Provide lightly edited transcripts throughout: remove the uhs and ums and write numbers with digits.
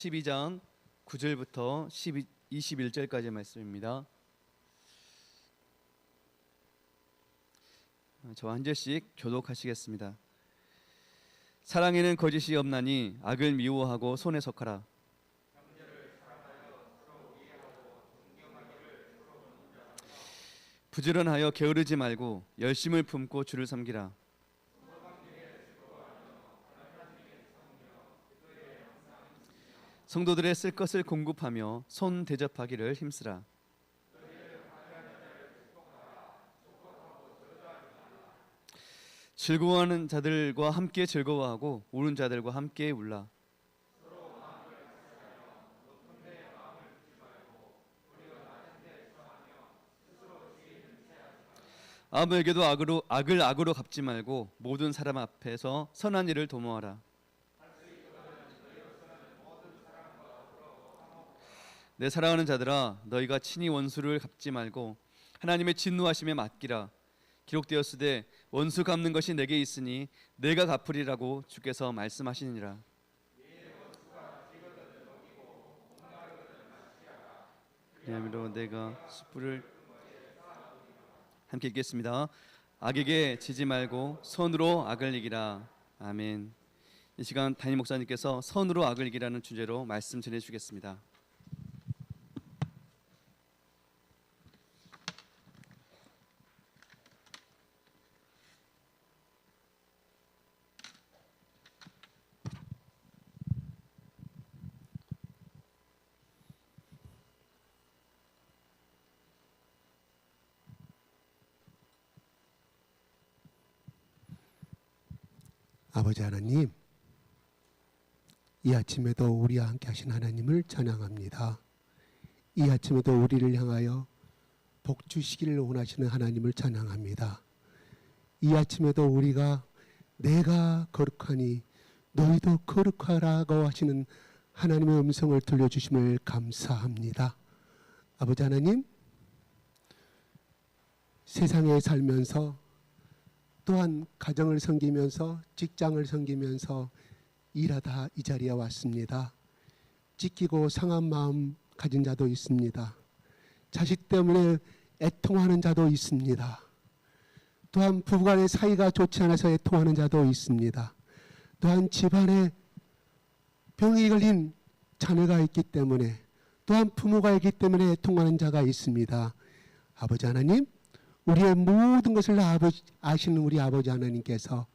12장 9절부터 21절까지의 말씀입니다. 저와 한 절씩 교독하시겠습니다. 사랑에는 거짓이 없나니 악을 미워하고 손에 속하라. 부지런하여 게으르지 말고 열심을 품고 주를 섬기라. 성도들의 쓸 것을 공급하며 손 대접하기를 힘쓰라. 즐거워하는 자들과 함께 즐거워하고 우는 자들과 함께 울라. 아무에게도 악을 악으로 갚지 말고 모든 사람 앞에서 선한 일을 도모하라. 내 사랑하는 자들아, 너희가 친히 원수를 갚지 말고 하나님의 진노하심에 맡기라. 기록되었으되 원수 갚는 것이 내게 있으니 내가 갚으리라고 주께서 말씀하시니라. 그러므로 내가 숯불을 함께 읽겠습니다. 악에게 지지 말고 선으로 악을 이기라. 아멘. 이 시간 담임 목사님께서 선으로 악을 이기라는 주제로 말씀 전해주시겠습니다. 아버지 하나님, 이 아침에도 우리와 함께 하신 하나님을 찬양합니다. 이 아침에도 우리를 향하여 복 주시기를 원하시는 하나님을 찬양합니다. 이 아침에도 우리가 내가 거룩하니 너희도 거룩하라고 하시는 하나님의 음성을 들려주심을 감사합니다. 아버지 하나님, 세상에 살면서 또한 가정을 섬기면서 직장을 섬기면서 일하다 이 자리에 왔습니다. 찢기고 상한 마음 가진 자도 있습니다. 자식 때문에 애통하는 자도 있습니다. 또한 부부간의 사이가 좋지 않아서 애통하는 자도 있습니다. 또한 집안에 병이 걸린 자녀가 있기 때문에 또한 부모가 있기 때문에 애통하는 자가 있습니다. 아버지 하나님, 우리의 모든 것을 아시는 우리 아버지 하나님께서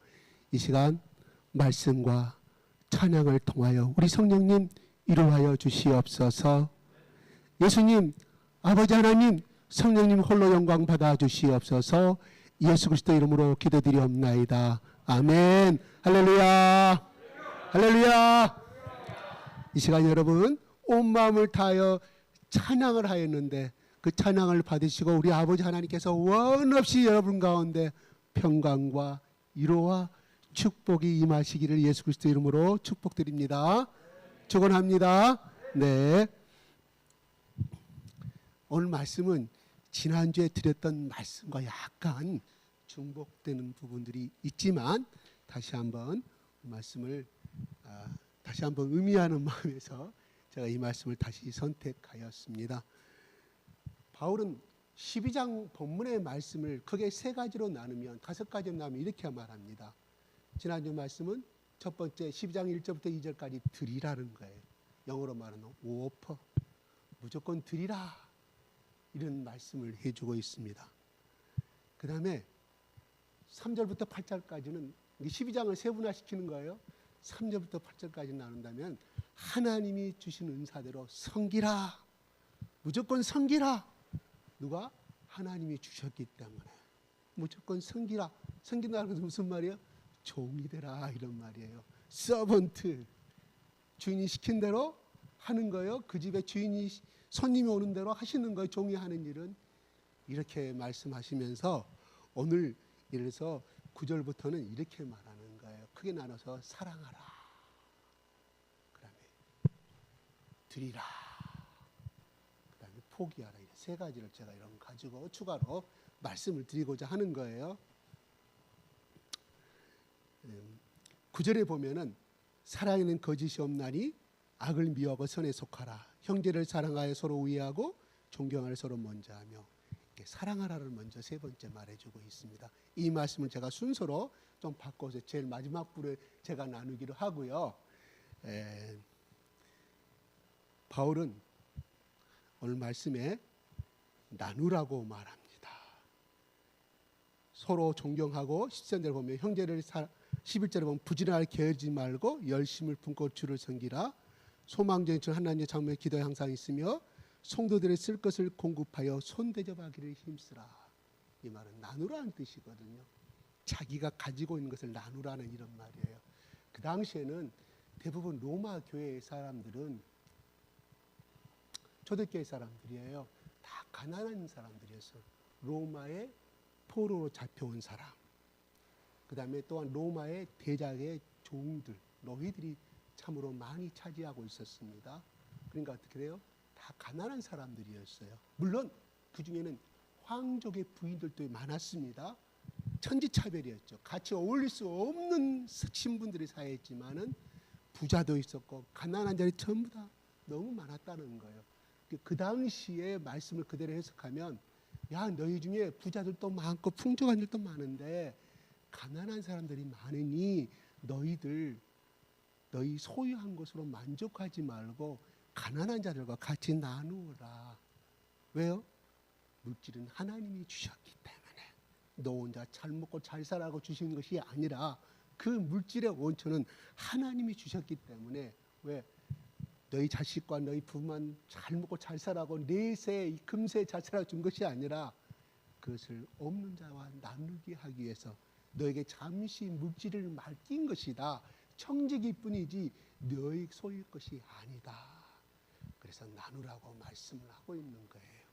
이 시간 말씀과 찬양을 통하여 우리 성령님 위로하여 주시옵소서. 예수님, 아버지 하나님, 성령님 홀로 영광 받아 주시옵소서. 예수 그리스도 이름으로 기도드리옵나이다. 아멘. 할렐루야. 할렐루야. 이 시간 여러분 온 마음을 다하여 찬양을 하였는데 그 찬양을 받으시고 우리 아버지 하나님께서 원없이 여러분 가운데 평강과 위로와 축복이 임하시기를 예수 그리스도 이름으로 축복드립니다. 축원합니다. 네. 오늘 말씀은 지난주에 드렸던 말씀과 약간 중복되는 부분들이 있지만 다시 한번 말씀을 다시 한번 의미하는 마음에서 제가 이 말씀을 다시 선택하였습니다. 바울은 12장 본문의 말씀을 크게 세 가지로 나누면 다섯 가지로 나누면 이렇게 말합니다. 지난주 말씀은 첫 번째 12장 1절부터 2절까지 드리라는 거예요. 영어로 말하는 오퍼, 무조건 드리라, 이런 말씀을 해주고 있습니다. 그 다음에 3절부터 8절까지는 12장을 세분화시키는 거예요. 3절부터 8절까지 나눈다면 하나님이 주신 은사대로 섬기라, 무조건 섬기라. 누가? 하나님이 주셨기 때문에 무조건 섬기라. 섬긴다는 것은 무슨 말이에요? 종이 되라, 이런 말이에요. 서번트, 주인이 시킨 대로 하는 거예요. 그 집에 주인이 손님이 오는 대로 하시는 거예요. 종이 하는 일은. 이렇게 말씀하시면서 오늘 예를 들어서 9절부터는 이렇게 말하는 거예요. 크게 나눠서 사랑하라, 그 다음에 드리라, 그 다음에 포기하라, 이렇게 세 가지를 제가 이런 가지고 추가로 말씀을 드리고자 하는 거예요. 9절에 보면은 사랑에는 거짓이 없나니 악을 미워하고 선에 속하라. 형제를 사랑하여 서로 우애하고 존경하여 서로 먼저 하며, 사랑하라를 먼저 세 번째 말해주고 있습니다. 이 말씀을 제가 순서로 좀 바꿔서 제일 마지막 부를 제가 나누기로 하고요. 바울은 오늘 말씀에 나누라고 말합니다. 서로 존경하고 10절을 보면 형제를 11절에 보면 부지런하게 게으르지 말고 열심을 품고 주를 섬기라. 소망적인 하나님의 장면에 기도에 항상 있으며 성도들의 쓸 것을 공급하여 손대접하기를 힘쓰라. 이 말은 나누라는 뜻이거든요. 자기가 가지고 있는 것을 나누라는 이런 말이에요. 그 당시에는 대부분 로마 교회의 사람들은 초대교회 사람들이에요. 다 가난한 사람들이었어요. 로마의 포로로 잡혀온 사람, 그 다음에 또한 로마의 대작의 종들, 노예들이 참으로 많이 차지하고 있었습니다. 그러니까 어떻게 돼요? 다 가난한 사람들이었어요. 물론 그 중에는 황족의 부인들도 많았습니다. 천지차별이었죠. 같이 어울릴 수 없는 신분들이 사회했지만은 부자도 있었고 가난한 자들이 전부 다 너무 많았다는 거예요. 그 당시에 말씀을 그대로 해석하면, 야, 너희 중에 부자들도 많고 풍족한 일도 많은데 가난한 사람들이 많으니 너희 소유한 것으로 만족하지 말고 가난한 자들과 같이 나누어라. 왜요? 물질은 하나님이 주셨기 때문에 너 혼자 잘 먹고 잘 살라고 주신 것이 아니라 그 물질의 원천은 하나님이 주셨기 때문에, 왜? 너희 자식과 너희 부만 잘 먹고 잘 살라고 내세 금세 잘 살아 준 것이 아니라 그것을 없는 자와 나누게 하기 위해서 너에게 잠시 물질을 맡긴 것이다. 청지기 뿐이지 너희 소유의 것이 아니다. 그래서 나누라고 말씀을 하고 있는 거예요.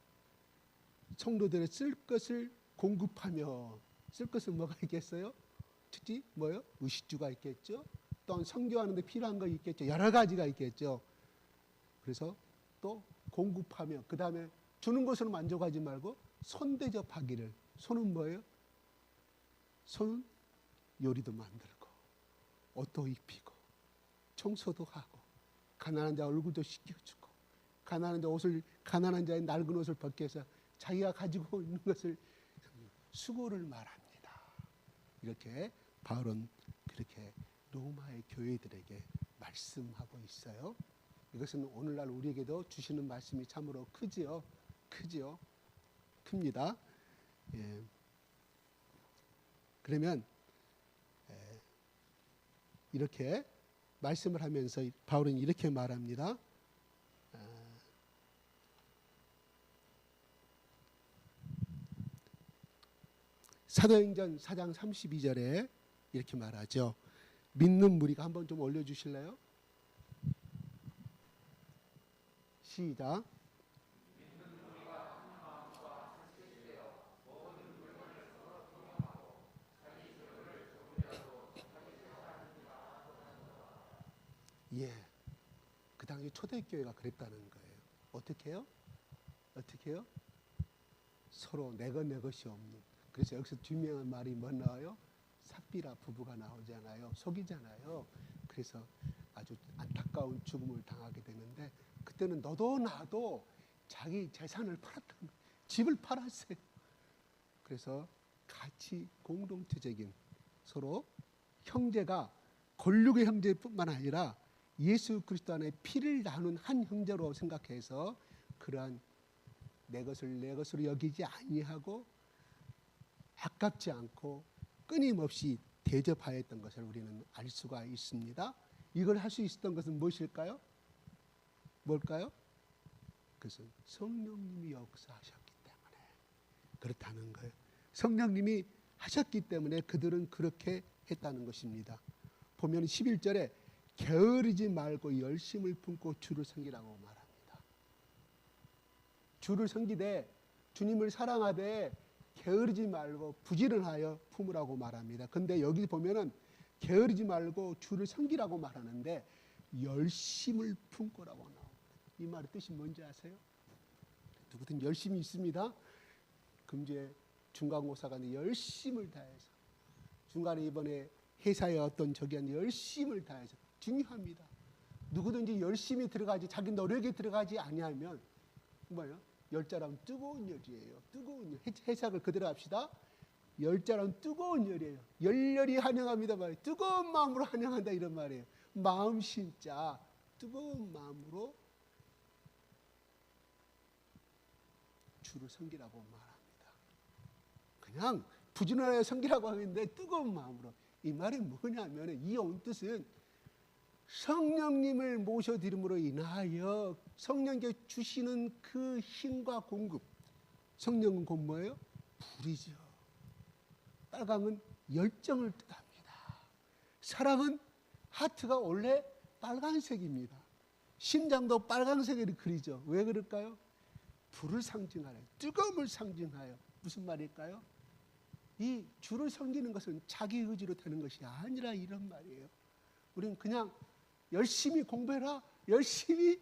성도들의 쓸 것을 공급하며, 쓸 것은 뭐가 있겠어요? 특히 뭐요? 의식주가 있겠죠. 또한 선교하는 데 필요한 거 있겠죠. 여러 가지가 있겠죠. 그래서 또 공급하며, 그 다음에 주는 것으로 만족하지 말고 손대접하기를. 손은 뭐예요? 손은 요리도 만들고 옷도 입히고 청소도 하고 가난한 자 얼굴도 씻겨주고 가난한 자의 낡은 옷을 벗게 해서 자기가 가지고 있는 것을 수고를 말합니다. 이렇게 바울은 그렇게 로마의 교회들에게 말씀하고 있어요. 이것은 오늘날 우리에게도 주시는 말씀이 참으로 크지요. 큽니다. 예. 그러면 이렇게 말씀을 하면서 바울은 이렇게 말합니다. 사도행전 4장 32절에 이렇게 말하죠. 믿는 무리가 한번 좀 올려주실래요? 시작. 예, 그 당시 초대교회가 그랬다는 거예요. 어떻게 해요? 서로 내 것이 없는. 그래서 여기서 유명한 말이 뭐 나와요? 삽비라 부부가 나오잖아요. 속이잖아요. 그래서 아주 안타까운 죽음을 당하게 되는데, 그때는 너도 나도 자기 재산을 팔았다는 거예요. 집을 팔았어요. 그래서 같이 공동체적인, 서로 형제가 권력의 형제뿐만 아니라 예수 그리스도 안에 피를 나눈 한 형제로 생각해서 그러한 내 것으로 여기지 아니하고 아깝지 않고 끊임없이 대접하였던 것을 우리는 알 수가 있습니다. 이걸 할 수 있었던 것은 무엇일까요? 뭘까요? 그것은 성령님이 역사하셨기 때문에 그렇다는 거예요. 성령님이 하셨기 때문에 그들은 그렇게 했다는 것입니다. 보면 11절에 게으르지 말고 열심을 품고 주를 섬기라고 말합니다. 주를 섬기되, 주님을 사랑하되 게으르지 말고 부지런하여 품으라고 말합니다. 근데 여기 보면은 게으르지 말고 주를 섬기라고 말하는데 열심을 품고라고 나옵니다. 이 말의 뜻이 뭔지 아세요? 누구든 열심이 있습니다. 금주에 중간고사가 열심을 다해서, 중간에 이번에 회사의 어떤 저기 한 열심을 다해서 중요합니다. 누구든지 열심히 들어가지 자기 노력에 들어가지 아니하면 뭐예요? 열자람 뜨거운 열이에요. 뜨거운 열. 해석을 그대로 합시다. 열자람 뜨거운 열이에요. 열렬히 환영합니다 말이에요. 뜨거운 마음으로 환영한다 이런 말이에요. 마음 심자 뜨거운 마음으로 주를 섬기라고 말합니다. 그냥 부지런하게 섬기라고 하는데 뜨거운 마음으로. 이 말이 뭐냐면 이 온 뜻은 성령님을 모셔드림으로 인하여 성령께 주시는 그 힘과 공급. 성령은 곧 뭐예요? 불이죠. 빨강은 열정을 뜻합니다. 사랑은 하트가 원래 빨간색입니다. 심장도 빨간색을 그리죠. 왜 그럴까요? 불을 상징하여, 뜨거움을 상징하여. 무슨 말일까요? 이 주를 섬기는 것은 자기 의지로 되는 것이 아니라 이런 말이에요. 우리는 그냥 열심히 공부해라, 열심히,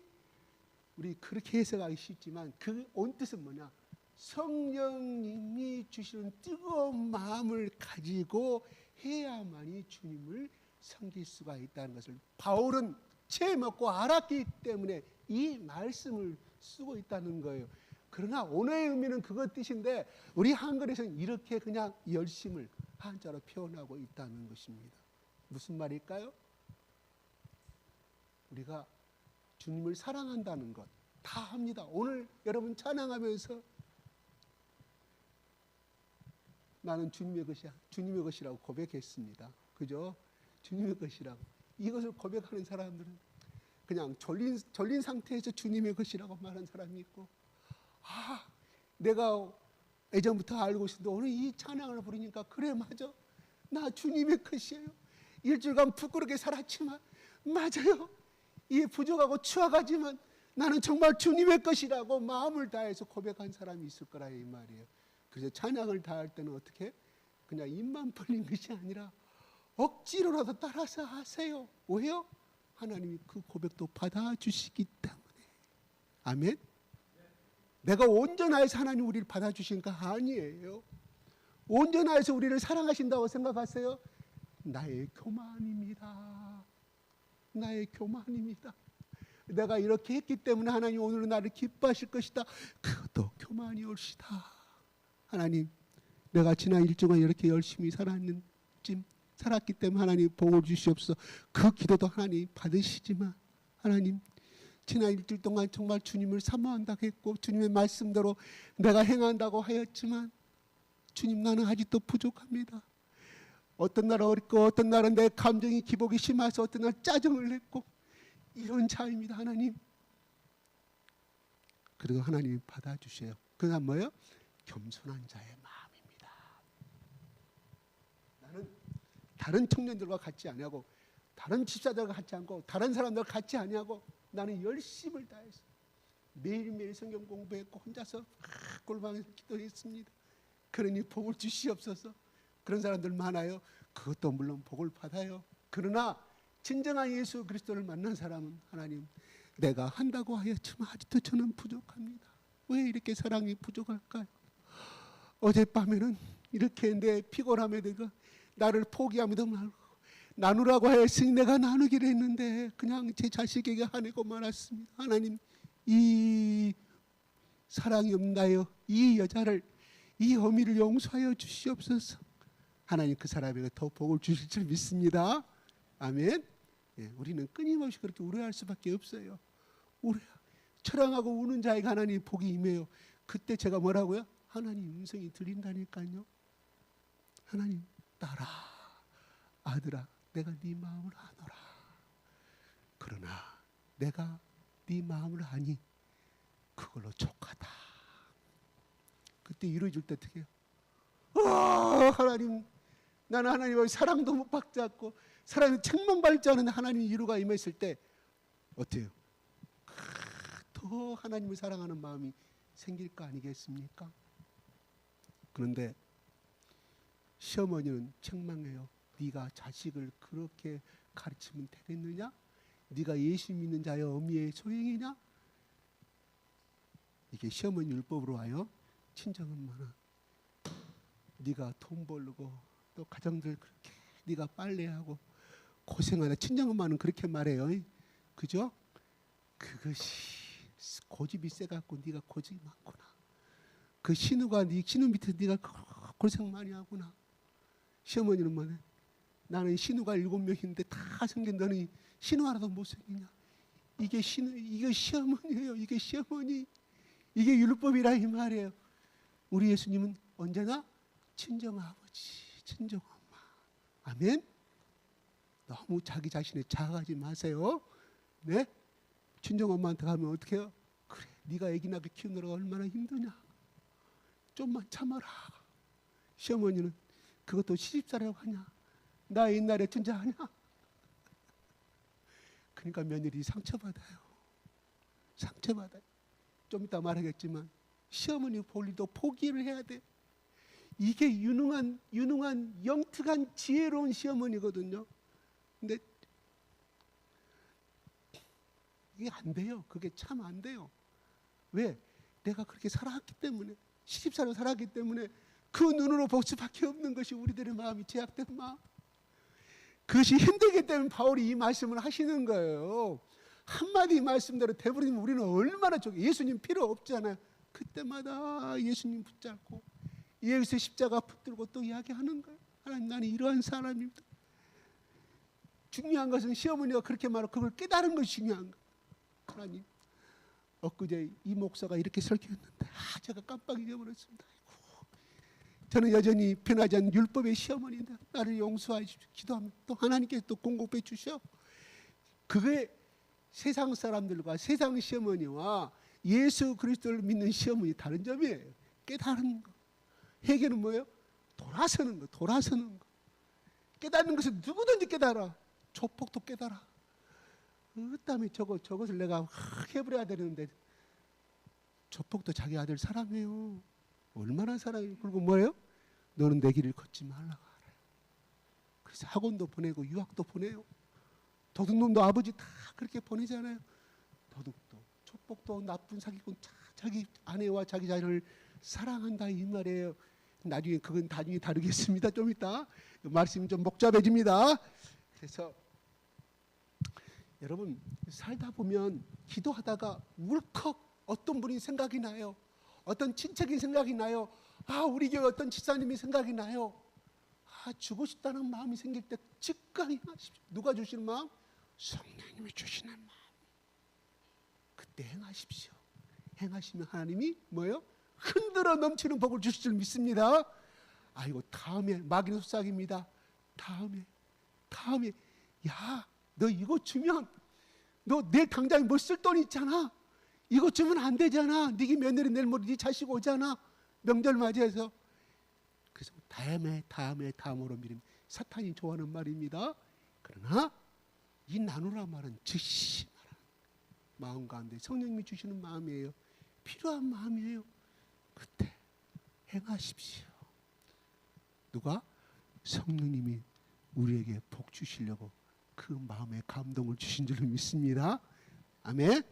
우리 그렇게 해석하기 쉽지만 그 온 뜻은 뭐냐? 성령님이 주시는 뜨거운 마음을 가지고 해야만이 주님을 섬길 수가 있다는 것을 바울은 채 먹고 알았기 때문에 이 말씀을 쓰고 있다는 거예요. 그러나 오늘의 의미는 그것 뜻인데 우리 한글에서는 이렇게 그냥 열심을 한자로 표현하고 있다는 것입니다. 무슨 말일까요? 우리가 주님을 사랑한다는 것 다 합니다. 오늘 여러분 찬양하면서 나는 주님의 것이야, 주님의 것이라고 고백했습니다. 그죠? 주님의 것이라고. 이것을 고백하는 사람들은 그냥 졸린 상태에서 주님의 것이라고 말하는 사람이 있고, 내가 예전부터 알고 있었는데 오늘 이 찬양을 부르니까 그래 맞아, 나 주님의 것이에요. 일주일간 부끄럽게 살았지만 맞아요, 이 부족하고 추악하지만 나는 정말 주님의 것이라고 마음을 다해서 고백한 사람이 있을 거라 이 말이에요. 그래서 찬양을 다할 때는 어떻게? 그냥 입만 벌린 것이 아니라 억지로라도 따라서 하세요. 왜요? 하나님이 그 고백도 받아주시기 때문에. 아멘? 내가 온전하여서 하나님 우리를 받아주신가? 아니에요. 온전하여서 우리를 사랑하신다고 생각하세요? 나의 교만입니다. 나의 교만입니다. 내가 이렇게 했기 때문에 하나님 오늘은 나를 기뻐하실 것이다. 그것도 교만이 옳시다. 하나님, 내가 지난 일주간 이렇게 열심히 살았기 때문에 하나님 복을 주시옵소서. 그 기도도 하나님 받으시지만 하나님, 지난 일주일 동안 정말 주님을 사모한다고 했고 주님의 말씀대로 내가 행한다고 하였지만 주님, 나는 아직도 부족합니다. 어떤 날은 어렵고 어떤 날은 내 감정이 기복이 심해서 어떤 날 짜증을 냈고 이런 자입니다. 하나님, 그래도 하나님이 받아주세요. 그가 뭐예요? 겸손한 자의 마음입니다. 나는 다른 청년들과 같지 아니하고 다른 집사들과 같지 않고 다른 사람들과 같지 아니하고 나는 열심을 다해서 매일매일 성경 공부했고 혼자서 골방에서 기도했습니다. 그러니 복을 주시옵소서. 그런 사람들 많아요. 그것도 물론 복을 받아요. 그러나 진정한 예수 그리스도를 만난 사람은 하나님, 내가 한다고 하였지만 아직도 저는 부족합니다. 왜 이렇게 사랑이 부족할까요? 어젯밤에는 이렇게 내 피곤함에 내가 나를 포기하기도 말고 나누라고 하였으니 내가 나누기로 했는데 그냥 제 자식에게 화내고 말았습니다. 하나님, 이 사랑이 없나요? 이 여자를, 이 어미를 용서하여 주시옵소서. 하나님 그 사람에게 더 복을 주실 줄 믿습니다. 아멘. 예, 우리는 끊임없이 그렇게 우려할 수밖에 없어요. 처량하고 우는 자에게 하나님 복이 임해요. 그때 제가 뭐라고요? 하나님 음성이 들린다니까요. 하나님, 딸아, 아들아, 내가 네 마음을 아노라. 그러나 내가 네 마음을 아니 그걸로 족하다. 그때 이루어질 때 어떻게 해요? 하나님, 나는 하나님의 사랑도 못 받았고 사랑이 책망받지 않은 하나님의 이루가 임했을 때 어때요? 더 하나님을 사랑하는 마음이 생길 거 아니겠습니까? 그런데 시어머니는 책망해요. 네가 자식을 그렇게 가르치면 되겠느냐? 네가 예수 믿는 자의 어미의 소행이냐? 이게 시어머니 율법으로 하여 친정엄마는 네가 돈 벌고 또 가정들 그렇게 네가 빨래하고 고생하다. 친정엄마는 그렇게 말해요. 그죠? 그것이 고집이 세갖고 네가 고집이 많구나. 그 신우가 네 신우 밑에 네가 고생 많이 하구나. 시어머니는 뭐네? 나는 신우가 7명인데 다 생긴 너는 신우 하나도 못 생기냐? 이게 신우, 이게 시어머니예요. 이게 시어머니. 이게 율법이라 이 말이에요. 우리 예수님은 언제나 친정 아버지, 친정 엄마. 아멘. 너무 자기 자신에 자학하지 마세요. 네? 친정 엄마한테 가면 어떻게 해요? 그래, 네가 아기 낳게 키우느라가 얼마나 힘드냐. 좀만 참아라. 시어머니는 그것도 시집살이라고 하냐? 나 옛날에 진짜 하냐? 그러니까 며느리 상처받아요. 상처받아요. 좀 이따 말하겠지만 시어머니 볼 일도 포기를 해야 돼. 이게 유능한 영특한 지혜로운 시어머니거든요. 근데 이게 안 돼요. 그게 참 안 돼요. 왜? 내가 그렇게 살아왔기 때문에, 시집살이로 살았기 때문에 그 눈으로 볼 수밖에 없는 것이 우리들의 마음이 제약된 마음. 그것이 힘들기 때문에 바울이 이 말씀을 하시는 거예요. 한마디 말씀대로 돼버리면 우리는 얼마나 좋게, 예수님 필요 없잖아요. 그때마다 예수님 붙잡고 예수의 십자가 붙들고 또 이야기하는 거예요. 하나님, 나는 이러한 사람입니다. 중요한 것은 시어머니가 그렇게 말하고 그걸 깨달은 것이 중요한 거예요. 하나님, 엊그제 이 목사가 이렇게 설교했는데 제가 깜빡 잊어버렸습니다. 아이고, 저는 여전히 변하지 않는 율법의 시어머니인데 나를 용서해 주십시오. 기도하면 또 하나님께서 또 공급해 주셔. 그게 세상 사람들과 세상 시어머니와 예수 그리스도를 믿는 시어머니 다른 점이에요. 깨달은 거. 회개는 뭐예요? 돌아서는 거. 돌아서는 거. 깨닫는 것은 누구든지 깨달아. 조폭도 깨달아. 그다음에 저것을 내가 해버려야 되는데 조폭도 자기 아들 사랑해요. 얼마나 사랑해요. 그리고 뭐예요? 너는 내 길을 걷지 말라고 하래요. 그래서 학원도 보내고 유학도 보내요. 도둑놈도 아버지 다 그렇게 보내잖아요. 도둑도 조폭도 나쁜 사기꾼 자기 아내와 자기 자녀를 사랑한다 이 말이에요. 나중에 그건 나중에 다루겠습니다. 좀 이따 말씀이 좀 복잡해집니다. 그래서 여러분 살다 보면 기도하다가 울컥 어떤 분이 생각이 나요. 어떤 친척이 생각이 나요. 우리 교회 어떤 집사님이 생각이 나요. 주고 싶다는 마음이 생길 때 즉각 행하십시오. 누가 주시는 마음? 성령님이 주시는 마음. 그때 행하십시오. 행하시면 하나님이 뭐예요? 흔들어 넘치는 복을 주실 줄 믿습니다. 아이고 다음에 마귀는 속삭입니다. 다음에 야, 너 이거 주면 너 내일 당장에 뭐 쓸 돈 있잖아. 이거 주면 안 되잖아. 네 며느리 내일 모레 네 자식 오잖아. 명절 맞이해서. 그래서 다음으로 미루면 사탄이 좋아하는 말입니다. 그러나 이 나누라 말은 즉시 말하는 마음 가운데 성령님이 주시는 마음이에요. 필요한 마음이에요. 그때 행하십시오. 누가? 성령님이 우리에게 복 주시려고 그 마음에 감동을 주신 줄로 믿습니다. 아멘.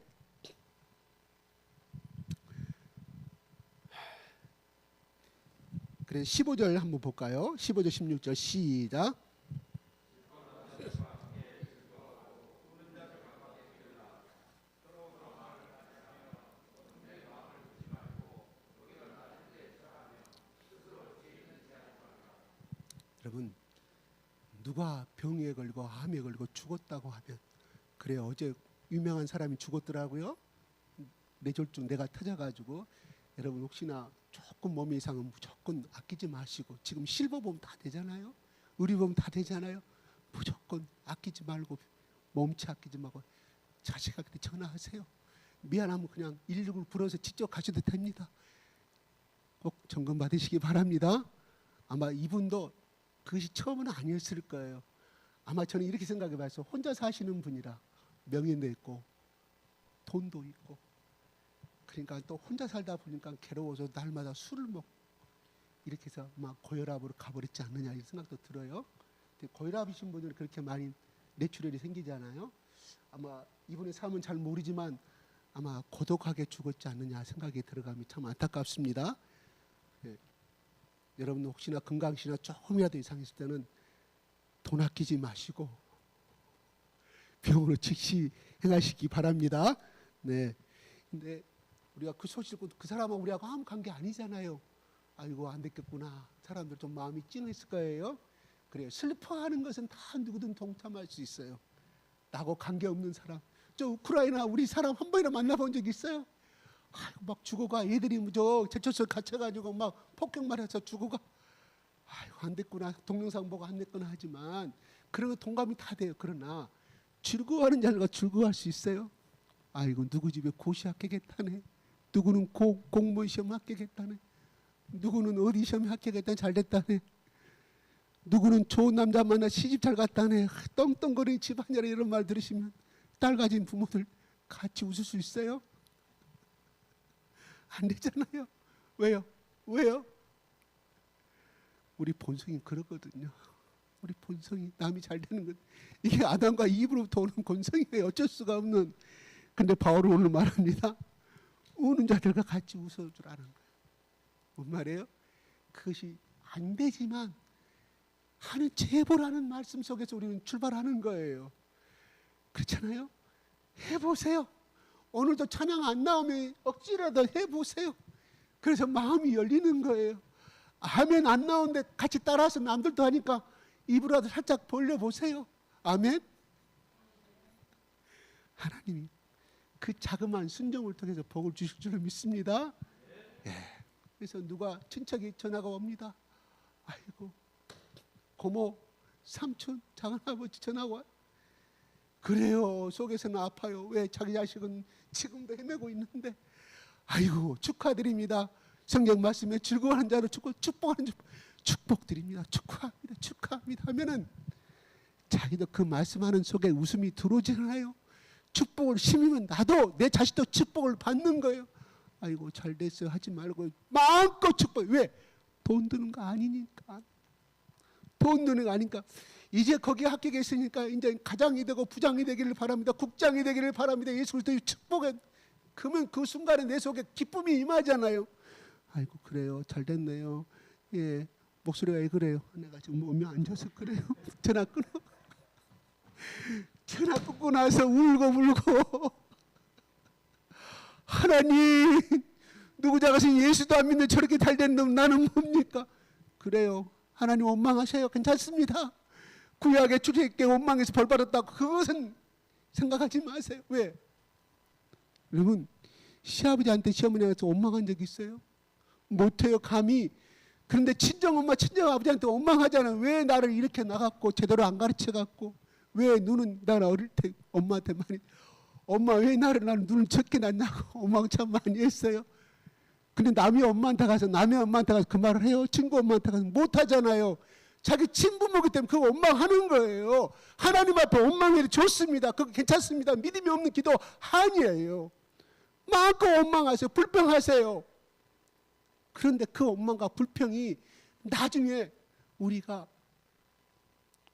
그래서 15절 한번 볼까요? 15절 16절 시작. 여러분 누가 병에 걸리고 암에 걸리고 죽었다고 하면 그래 어제 유명한 사람이 죽었더라고요. 뇌졸중 뇌가 터져가지고 여러분 혹시나 조금 몸에 이상은 무조건 아끼지 마시고 지금 실버보험 다 되잖아요. 의료보험 다 되잖아요. 무조건 아끼지 말고 몸치 아끼지 말고 자식한테 전화하세요. 미안하면 그냥 119를 불러서 직접 가셔도 됩니다. 꼭 점검 받으시기 바랍니다. 아마 이분도 그것이 처음은 아니었을 거예요. 아마 저는 이렇게 생각해 봐서 혼자 사시는 분이라 명예도 있고 돈도 있고 그러니까 또 혼자 살다 보니까 괴로워서 날마다 술을 먹고 이렇게 해서 막 고혈압으로 가버렸지 않느냐 이런 생각도 들어요. 근데 고혈압이신 분들은 그렇게 많이 뇌출혈이 생기잖아요. 아마 이분의 삶은 잘 모르지만 아마 고독하게 죽었지 않느냐 생각이 들어가면 참 안타깝습니다. 여러분 혹시나 건강시나 조금이라도 이상했을 때는 돈 아끼지 마시고 병으로 즉시 행하시기 바랍니다. 네. 근데 우리가 그 소식 듣고 그 사람하고 우리하고 아무 관계 아니잖아요. 아이고 안 됐겠구나. 사람들 좀 마음이 찡했을 거예요. 그래요. 슬퍼하는 것은 다 누구든 동참할 수 있어요. 나하고 관계없는 사람. 저 우크라이나 우리 사람 한 번이나 만나본 적 있어요? 아이고 막 죽어가. 애들이 저 제철소에 갇혀가지고 막 폭격 맞아서 죽어가. 아이고 안 됐구나. 동영상 보고 안 됐구나 하지만 그런 거 동감이 다 돼요. 그러나 즐거워하는 자들과 즐거워할 수 있어요. 아이고 누구 집에 고시 합격했다네. 누구는 공무원 시험 합격했다네. 누구는 어디 시험에 합격했다네. 잘 됐다네. 누구는 좋은 남자 만나 시집 잘 갔다네. 떵떵거리는 집안이라 이런 말 들으시면 딸 가진 부모들 같이 웃을 수 있어요? 안 되잖아요. 왜요? 왜요? 우리 본성이 그렇거든요. 우리 본성이 남이 잘 되는 것, 이게 아담과 이브로부터 오는 본성이에요. 어쩔 수가 없는. 근데 바울은 오늘 말합니다. 우는 자들과 같이 웃어주라는 거예요. 뭔 말이에요? 그것이 안 되지만 하는 제보라는 말씀 속에서 우리는 출발하는 거예요. 그렇잖아요? 해보세요. 오늘도 찬양 안 나오면 억지라도 해보세요. 그래서 마음이 열리는 거예요. 아멘 안 나오는데 같이 따라서 남들도 하니까 입으로라도 살짝 벌려보세요. 아멘. 하나님이 그 자그마한 순종을 통해서 복을 주실 줄 믿습니다. 예. 그래서 누가 친척이 전화가 옵니다. 아이고 고모, 삼촌, 작은아버지 전화가 와요. 그래요. 속에서는 아파요. 왜? 자기 자식은 지금도 헤매고 있는데. 아이고 축하드립니다. 성경 말씀에 즐거워하는 자로 축복하는 자 축복드립니다. 축하합니다. 축하합니다 하면은 자기도 그 말씀하는 속에 웃음이 들어오잖아요. 축복을 심으면 나도 내 자식도 축복을 받는 거예요. 아이고 잘 됐어요 하지 말고 마음껏 축복. 왜? 돈 드는 거 아니니까. 돈 드는 거 아니니까. 이제 거기 합격했으니까 이제 가장이 되고 부장이 되기를 바랍니다. 국장이 되기를 바랍니다. 예수 그리스도의 축복에. 그러면 그 순간에 내 속에 기쁨이 임하잖아요. 아이고 그래요. 잘 됐네요. 예, 목소리가 왜 그래요? 내가 지금 몸이 안 좋아서 그래요. 전화 끊어. 전화 끊고 나서 울고 하나님 누구 작아서 예수도 안 믿는 저렇게 잘 된 놈 나는 뭡니까? 그래요. 하나님 원망하셔요. 괜찮습니다. 구약의 출애굽께 원망해서 벌 받았다고 그것은 생각하지 마세요. 왜? 여러분 시아버지한테 시어머니한테 원망한 적 있어요? 못해요. 감히. 그런데 친정엄마 친정아버지한테 원망하잖아요. 왜 나를 이렇게 나갔고 제대로 안 가르쳐갖고 왜 눈은 나는 어릴 때 엄마한테 많이 엄마 왜 나는 눈을 적게 났냐고 원망 참 많이 했어요. 근데 남의 엄마한테 가서 그 말을 해요? 친구 엄마한테 가서 못하잖아요. 자기 친부모기 때문에 그거 원망하는 거예요. 하나님 앞에 원망해도 좋습니다. 그거 괜찮습니다. 믿음이 없는 기도 아니에요. 마음껏 원망하세요. 불평하세요. 그런데 그 원망과 불평이 나중에 우리가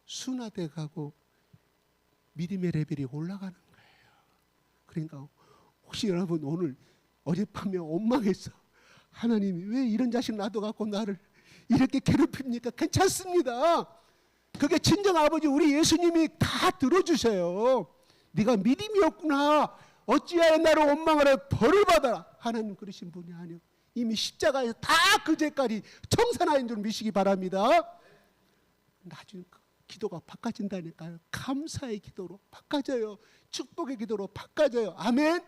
순화돼 가고 믿음의 레벨이 올라가는 거예요. 그러니까 혹시 여러분 오늘 어젯밤에 원망했어. 하나님이 왜 이런 자식 놔둬갖고 나를 이렇게 괴롭힙니까? 괜찮습니다. 그게 친정아버지 우리 예수님이 다 들어주세요. 네가 믿음이 없구나. 어찌하여 나를 원망하라 벌을 받아라. 하나님 그러신 분이 아니요. 이미 십자가에서 다 그 죄까지 청산하인 줄 믿으시기 바랍니다. 나중에 기도가 바꿔진다니까요. 감사의 기도로 바꿔져요. 축복의 기도로 바꿔져요. 아멘.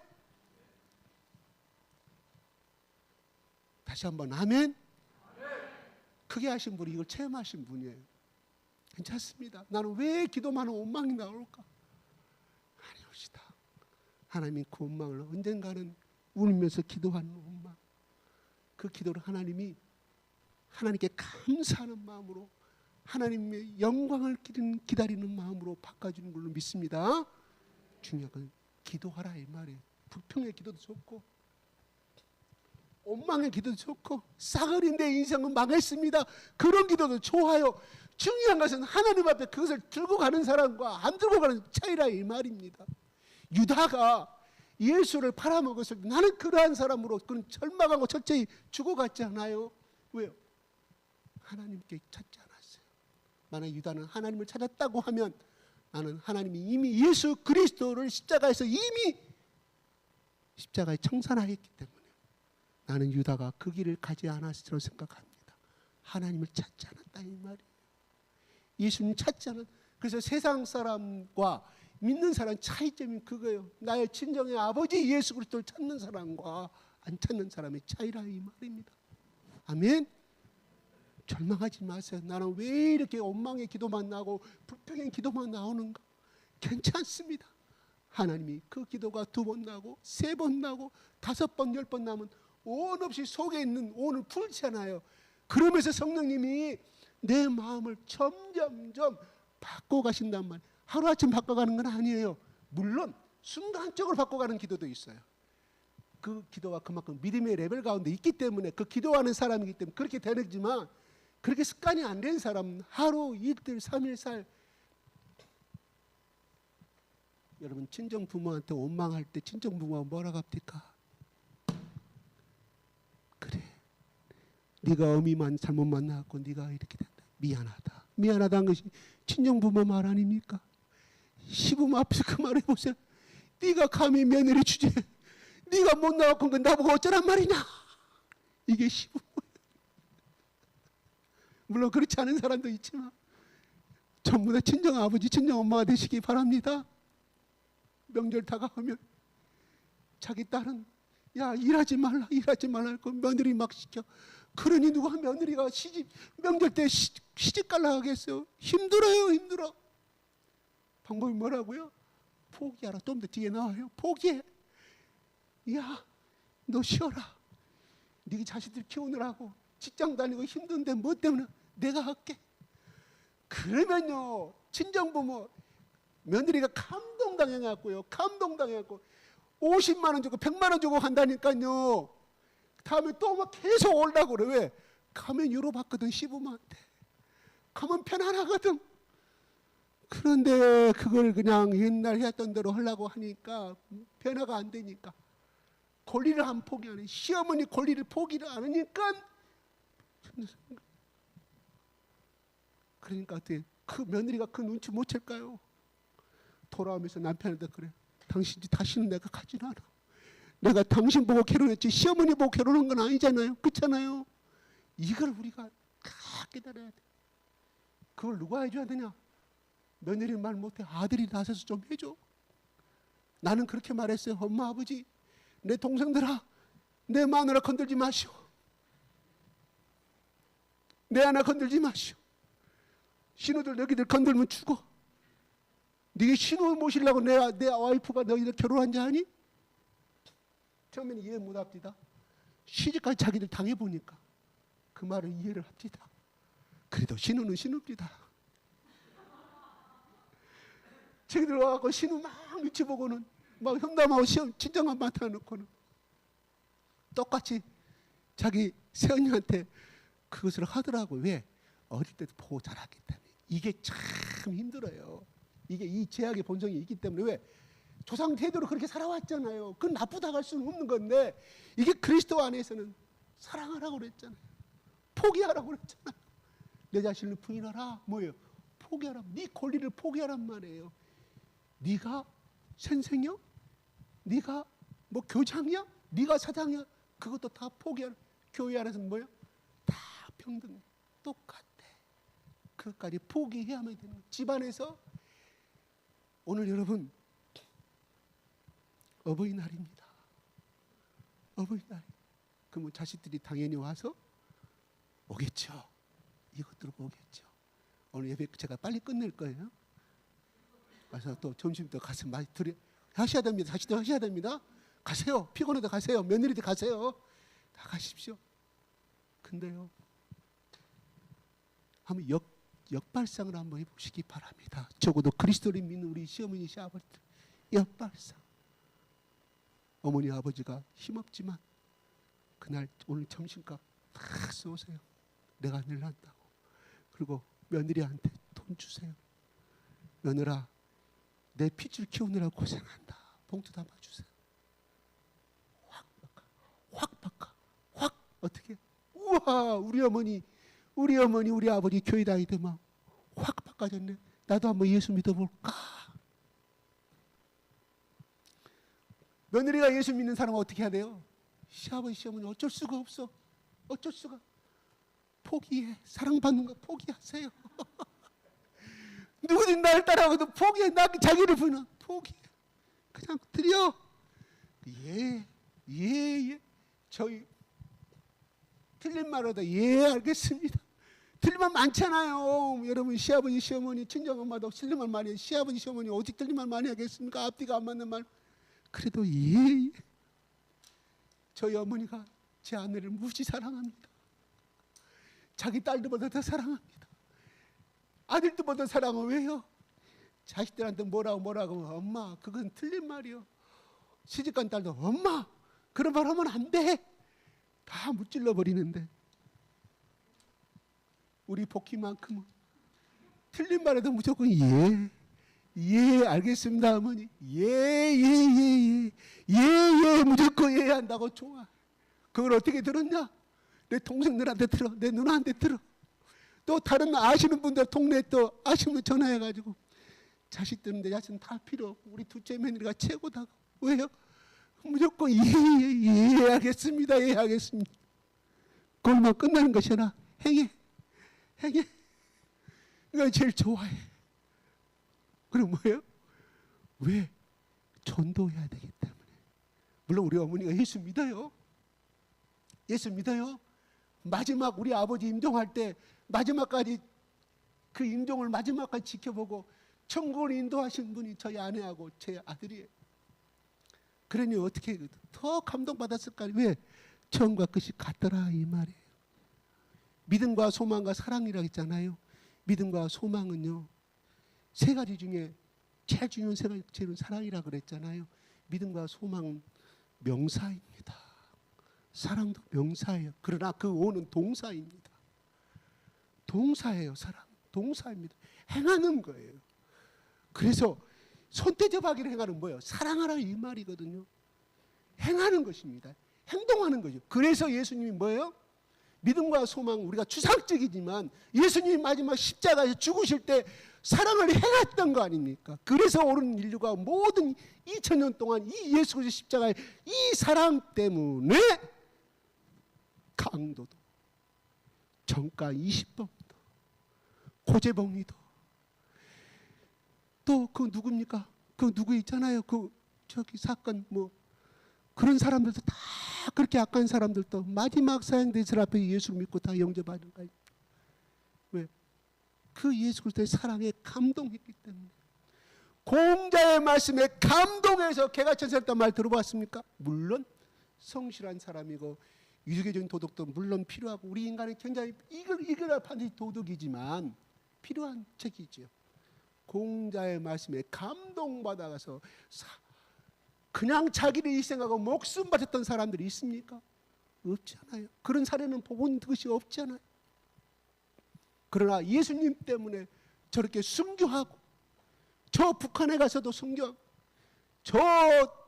다시 한번 아멘. 크게 하신 분이 이걸 체험하신 분이에요. 괜찮습니다. 나는 왜 기도만 하면 원망이 나올까? 아니옵시다. 하나님 그 원망을 언젠가는 울면서 기도하는 원망, 그 기도를 하나님이 하나님께 감사하는 마음으로 하나님의 영광을 기다리는 마음으로 바꿔주는 걸로 믿습니다. 중요한 건 기도하라 이 말이에요. 불평의 기도도 좋고 원망의 기도도 좋고 싸그리 내 인생은 망했습니다. 그런 기도도 좋아요. 중요한 것은 하나님 앞에 그것을 들고 가는 사람과 안 들고 가는 차이라 이 말입니다. 유다가 예수를 팔아먹었을 때 나는 그러한 사람으로 그는 절망하고 철저히 죽어갔지 않아요? 왜요? 하나님께 찾지 않았어요. 만약 유다는 하나님을 찾았다고 하면 나는 하나님이 이미 예수 그리스도를 십자가에서 이미 십자가에 청산하였기 때문에 나는 유다가 그 길을 가지 않았으리라 생각합니다. 하나님을 찾지 않았다 이 말이에요. 예수님 찾지 않았. 그래서 세상 사람과 믿는 사람 차이점이 그거예요. 나의 친정의 아버지 예수 그리스도를 찾는 사람과 안 찾는 사람의 차이라 이 말입니다. 아멘. 절망하지 마세요. 나는 왜 이렇게 원망의 기도만 나고 불평의 기도만 나오는가? 괜찮습니다. 하나님이 그 기도가 2번 나고 3번 나고 5번 10번 나면 온 없이 속에 있는 온을 풀잖아요. 그러면서 성령님이 내 마음을 점점점 바꿔가신단 말이에요. 하루아침 바꿔가는 건 아니에요. 물론 순간적으로 바꿔가는 기도도 있어요. 그 기도가 그만큼 믿음의 레벨 가운데 있기 때문에 그 기도하는 사람이기 때문에 그렇게 되지만 그렇게 습관이 안 된 사람은 하루 이틀 3일 4일 여러분 친정 부모한테 원망할 때 친정 부모가 뭐라고 합니까? 그래 네가 어미만 잘못 만나고 네가 이렇게 된다. 미안하다. 미안하다는 것이 친정 부모 말 아닙니까? 시부모 앞에서 그 말 해보세요. 네가 감히 며느리 주제 네가 못 나왔건 건 나보고 어쩌란 말이냐. 이게 시부모. 물론 그렇지 않은 사람도 있지만 전부 다 친정 아버지 친정 엄마가 되시기 바랍니다. 명절 다가오면 자기 딸은 야 일하지 말라 고 며느리 막 시켜. 그러니 누가 며느리가 시집 명절 때 시집 갈라 하겠어요. 힘들어요. 힘들어. 방법이 뭐라고요? 포기하라. 좀 더 뒤에 나와요. 포기해. 야 너 쉬어라. 네 자식들 키우느라고 직장 다니고 힘든데 뭐 때문에 내가 할게. 그러면요 친정부모 며느리가 감동당해갖고요. 감동당해갖고 50만 원 주고 100만 원 주고 한다니까요. 다음에 또 막 계속 오려고 그래. 왜? 가면 유로 받거든. 시부모한테. 가면 편안하거든. 그런데 그걸 그냥 옛날 했던 대로 하려고 하니까 변화가 안 되니까 권리를 안 포기하는 시어머니 권리를 포기를 안 하니까 그러니까 어떻게 그 며느리가 그 눈치 못 챌까요? 돌아오면서 남편한테 그래. 당신 다시는 내가 가진 않아. 내가 당신 보고 결혼했지 시어머니 보고 결혼한 건 아니잖아요. 그렇잖아요. 이걸 우리가 다 깨달아야 돼. 그걸 누가 해줘야 되냐? 며느리 말 못해. 아들이 나서서 좀 해줘. 나는 그렇게 말했어요. 엄마 아버지 내 동생들아 내 마누라 건들지 마시오. 내 아나 건들지 마시오. 신우들 너희들 건들면 죽어. 네가 신우 모시려고 내 와이프가 너희들 결혼한 줄 아니? 처음에는 이해 못 합니다. 시집까지 자기들 당해보니까 그 말을 이해를 합니다. 그래도 신우는 신우입니다. 자기들 와서 신우 막 눈치 보고는 막 험담하고 시험 친정엄마 맡아놓고는 똑같이 자기 새언니한테 그것을 하더라고. 왜? 어릴 때도 보고 자랐기 때문에. 이게 참 힘들어요. 이게 이 제약의 본성이 있기 때문에. 왜? 조상 태도로 그렇게 살아왔잖아요. 그건 나쁘다고 할 수는 없는 건데 이게 그리스도 안에서는 사랑하라고 그랬잖아요. 포기하라고 그랬잖아요. 내 자신을 부인하라. 뭐예요? 포기하라. 네 권리를 포기하란 말이에요. 네가 선생이야? 네가 뭐 교장이야? 네가 사장이야? 그것도 다 포기하라. 교회 안에서는 뭐예요? 다 평등 똑같아. 그것까지 포기해야만 되는 거예요. 집안에서 오늘 여러분 어버이날입니다. 어버이날. 그러면 자식들이 당연히 와서 오겠죠. 이것들을 오겠죠. 오늘 예배 제가 빨리 끝낼 거예요. 가서 또 점심도 가서 많이 드려 하셔야 됩니다. 자식들 하셔야 됩니다. 가세요. 피곤해도 가세요. 며느리도 가세요. 다 가십시오. 근데요, 한번 역발상을 한번 해보시기 바랍니다. 적어도 그리스도를 믿는 우리 시어머니 시아버지들 역발상. 어머니 아버지가 힘없지만 그날 오늘 점심값 다 쏘세요. 내가 낼란다고. 그리고 며느리한테 돈 주세요. 며느라 내 핏줄 키우느라 고생한다. 봉투 담아주세요. 확 바꿔. 확 어떻게? 우와 우리 어머니 우리 아버지 교회 다니더만 확 바꿔졌네. 나도 한번 예수 믿어볼까? 며느리가 예수 믿는 사람은 어떻게 해야 돼요? 시아버지 시어머니 어쩔 수가 없어. 어쩔 수가. 포기해. 사랑받는 거 포기하세요. 누구든 날 따라가도 포기해. 나 자기를 부인하 포기해. 그냥 드려. 예. 저희 틀린 말하다 예 알겠습니다. 틀린 말 많잖아요. 여러분 시아버지 시어머니 친정엄마도 틀린 말 많이 해. 시아버지 시어머니 어디 틀린 말 많이 하겠습니까? 앞뒤가 안 맞는 말. 그래도 예. 저희 어머니가 제 아내를 무지 사랑합니다. 자기 딸들보다 더 사랑합니다. 아들들보다 사랑을 왜요? 자식들한테 뭐라고 하면 엄마 그건 틀린 말이요. 시집간 딸도 엄마 그런 말 하면 안 돼. 다 무찔러 버리는데 우리 복희만큼은 틀린 말에도 무조건 예 알겠습니다 어머니 예 무조건 예 한다고 좋아. 그걸 어떻게 들었냐? 내 동생들한테 들어, 내 누나한테 들어. 또 다른 아시는 분들 동네 또 아시면 전화해가지고 자식들은 내 자식 다 필요 없고 우리 둘째 며느리가 최고다. 왜요? 무조건 예 하겠습니다. 예 하겠습니다. 그걸만 끝나는 것이나 행해. 이거 제일 좋아해. 그럼 뭐예요? 왜? 전도해야 되기 때문에. 물론 우리 어머니가 예수 믿어요. 마지막 우리 아버지 임종할 때 마지막까지 그 임종을 마지막까지 지켜보고 천국을 인도하신 분이 저희 아내하고 제 아들이에요. 그러니 어떻게 더 감동받았을까요? 왜? 처음과 끝이 같더라 이 말이에요. 믿음과 소망과 사랑이라고 했잖아요. 믿음과 소망은요. 세 가지 중에 제일 중요한 세 가지는 사랑이라고 그랬잖아요. 믿음과 소망은 명사입니다. 사랑도 명사예요. 그러나 그 오는 동사입니다. 동사예요. 사랑. 동사입니다. 행하는 거예요. 그래서 손대접하기를 행하는 뭐예요? 사랑하라 이 말이거든요. 행하는 것입니다. 행동하는 거죠. 그래서 예수님이 뭐예요? 믿음과 소망 우리가 추상적이지만 예수님이 마지막 십자가에서 죽으실 때 사랑을 행했던 거 아닙니까? 그래서 온 인류가 모든 2000년 동안 이 예수 그리스도 십자가의 이 사랑 때문에 강도도 정가 20범도 고재봉이도 또 그 누굽니까? 그 누구 있잖아요. 그 저기 사건 뭐 그런 사람들도 다 그렇게 악한 사람들도 마지막 사형대설 앞에 예수를 믿고 다 영접하는 거예요. 왜? 그 예수 그리스도의 사랑에 감동했기 때문에. 공자의 말씀에 감동해서 개가천선했단 말 들어봤습니까? 물론 성실한 사람이고 유교적인 도덕도 물론 필요하고 우리 인간은 굉장히 이걸 반드시 도덕이지만 필요한 책이죠. 공자의 말씀에 감동받아가서 그냥 자기를 희생하고 목숨 바쳤던 사람들이 있습니까? 없잖아요. 그런 사례는 본 것이 없잖아요. 그러나 예수님 때문에 저렇게 순교하고 저 북한에 가서도 순교하고 저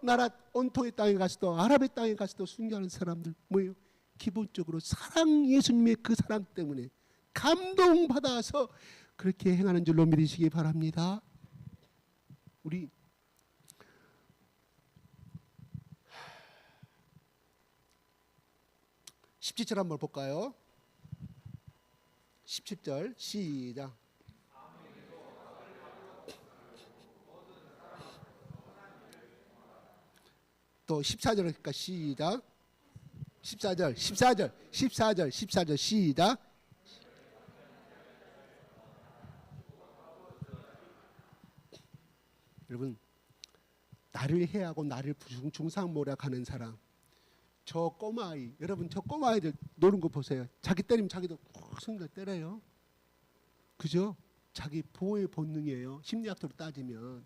나라 온통의 땅에 가서도 아랍의 땅에 가서도 순교하는 사람들 뭐예요? 기본적으로 사랑 예수님의 그 사랑 때문에 감동받아서 그렇게 행하는 줄로 믿으시기 바랍니다. 우리 17절 한번 볼까요? 17절 시작. 또 14절이니까 시작. 14절 시작. 여러분 나를 해하고 나를 중상모략하는 사람 저 꼬마아이 여러분 저 꼬마아이들 노는 거 보세요. 자기 때리면 자기도 푹 때려요. 그죠? 자기 보호의 본능이에요. 심리학적으로 따지면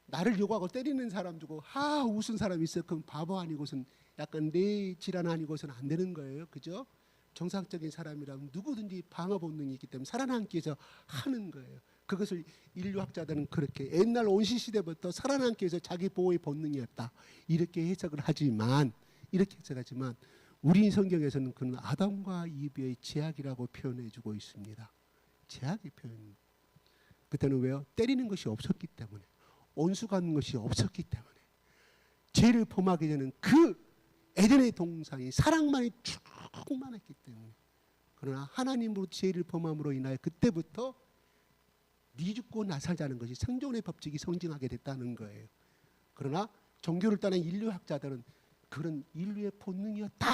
나를 욕하고 때리는 사람 주고 웃은 사람이 있어요. 그럼 바보 아니고선 약간 내 질환 아니고서는 안 되는 거예요. 그죠? 정상적인 사람이라면 누구든지 방어 본능이 있기 때문에 살아남기 위해서 하는 거예요. 그것을 인류학자들은 그렇게 옛날 원시시대부터 살아남기 위해서 자기 보호의 본능이었다. 이렇게 해석을 하지만 우리 성경에서는 그는 아담과 이브의 제약이라고 표현해주고 있습니다. 제약의 표현. 그때는 왜요? 때리는 것이 없었기 때문에 온수 가는 것이 없었기 때문에 죄를 범하기 전에는 그 에덴의 동산이 사랑만이 충만했기 때문에, 그러나 하나님으로 죄를 범함으로 인하여 그때부터 네 죽고 나 살자는 것이 생존의 법칙이 성징하게 됐다는 거예요. 그러나 종교를 떠난 인류학자들은 그런 인류의 본능이었다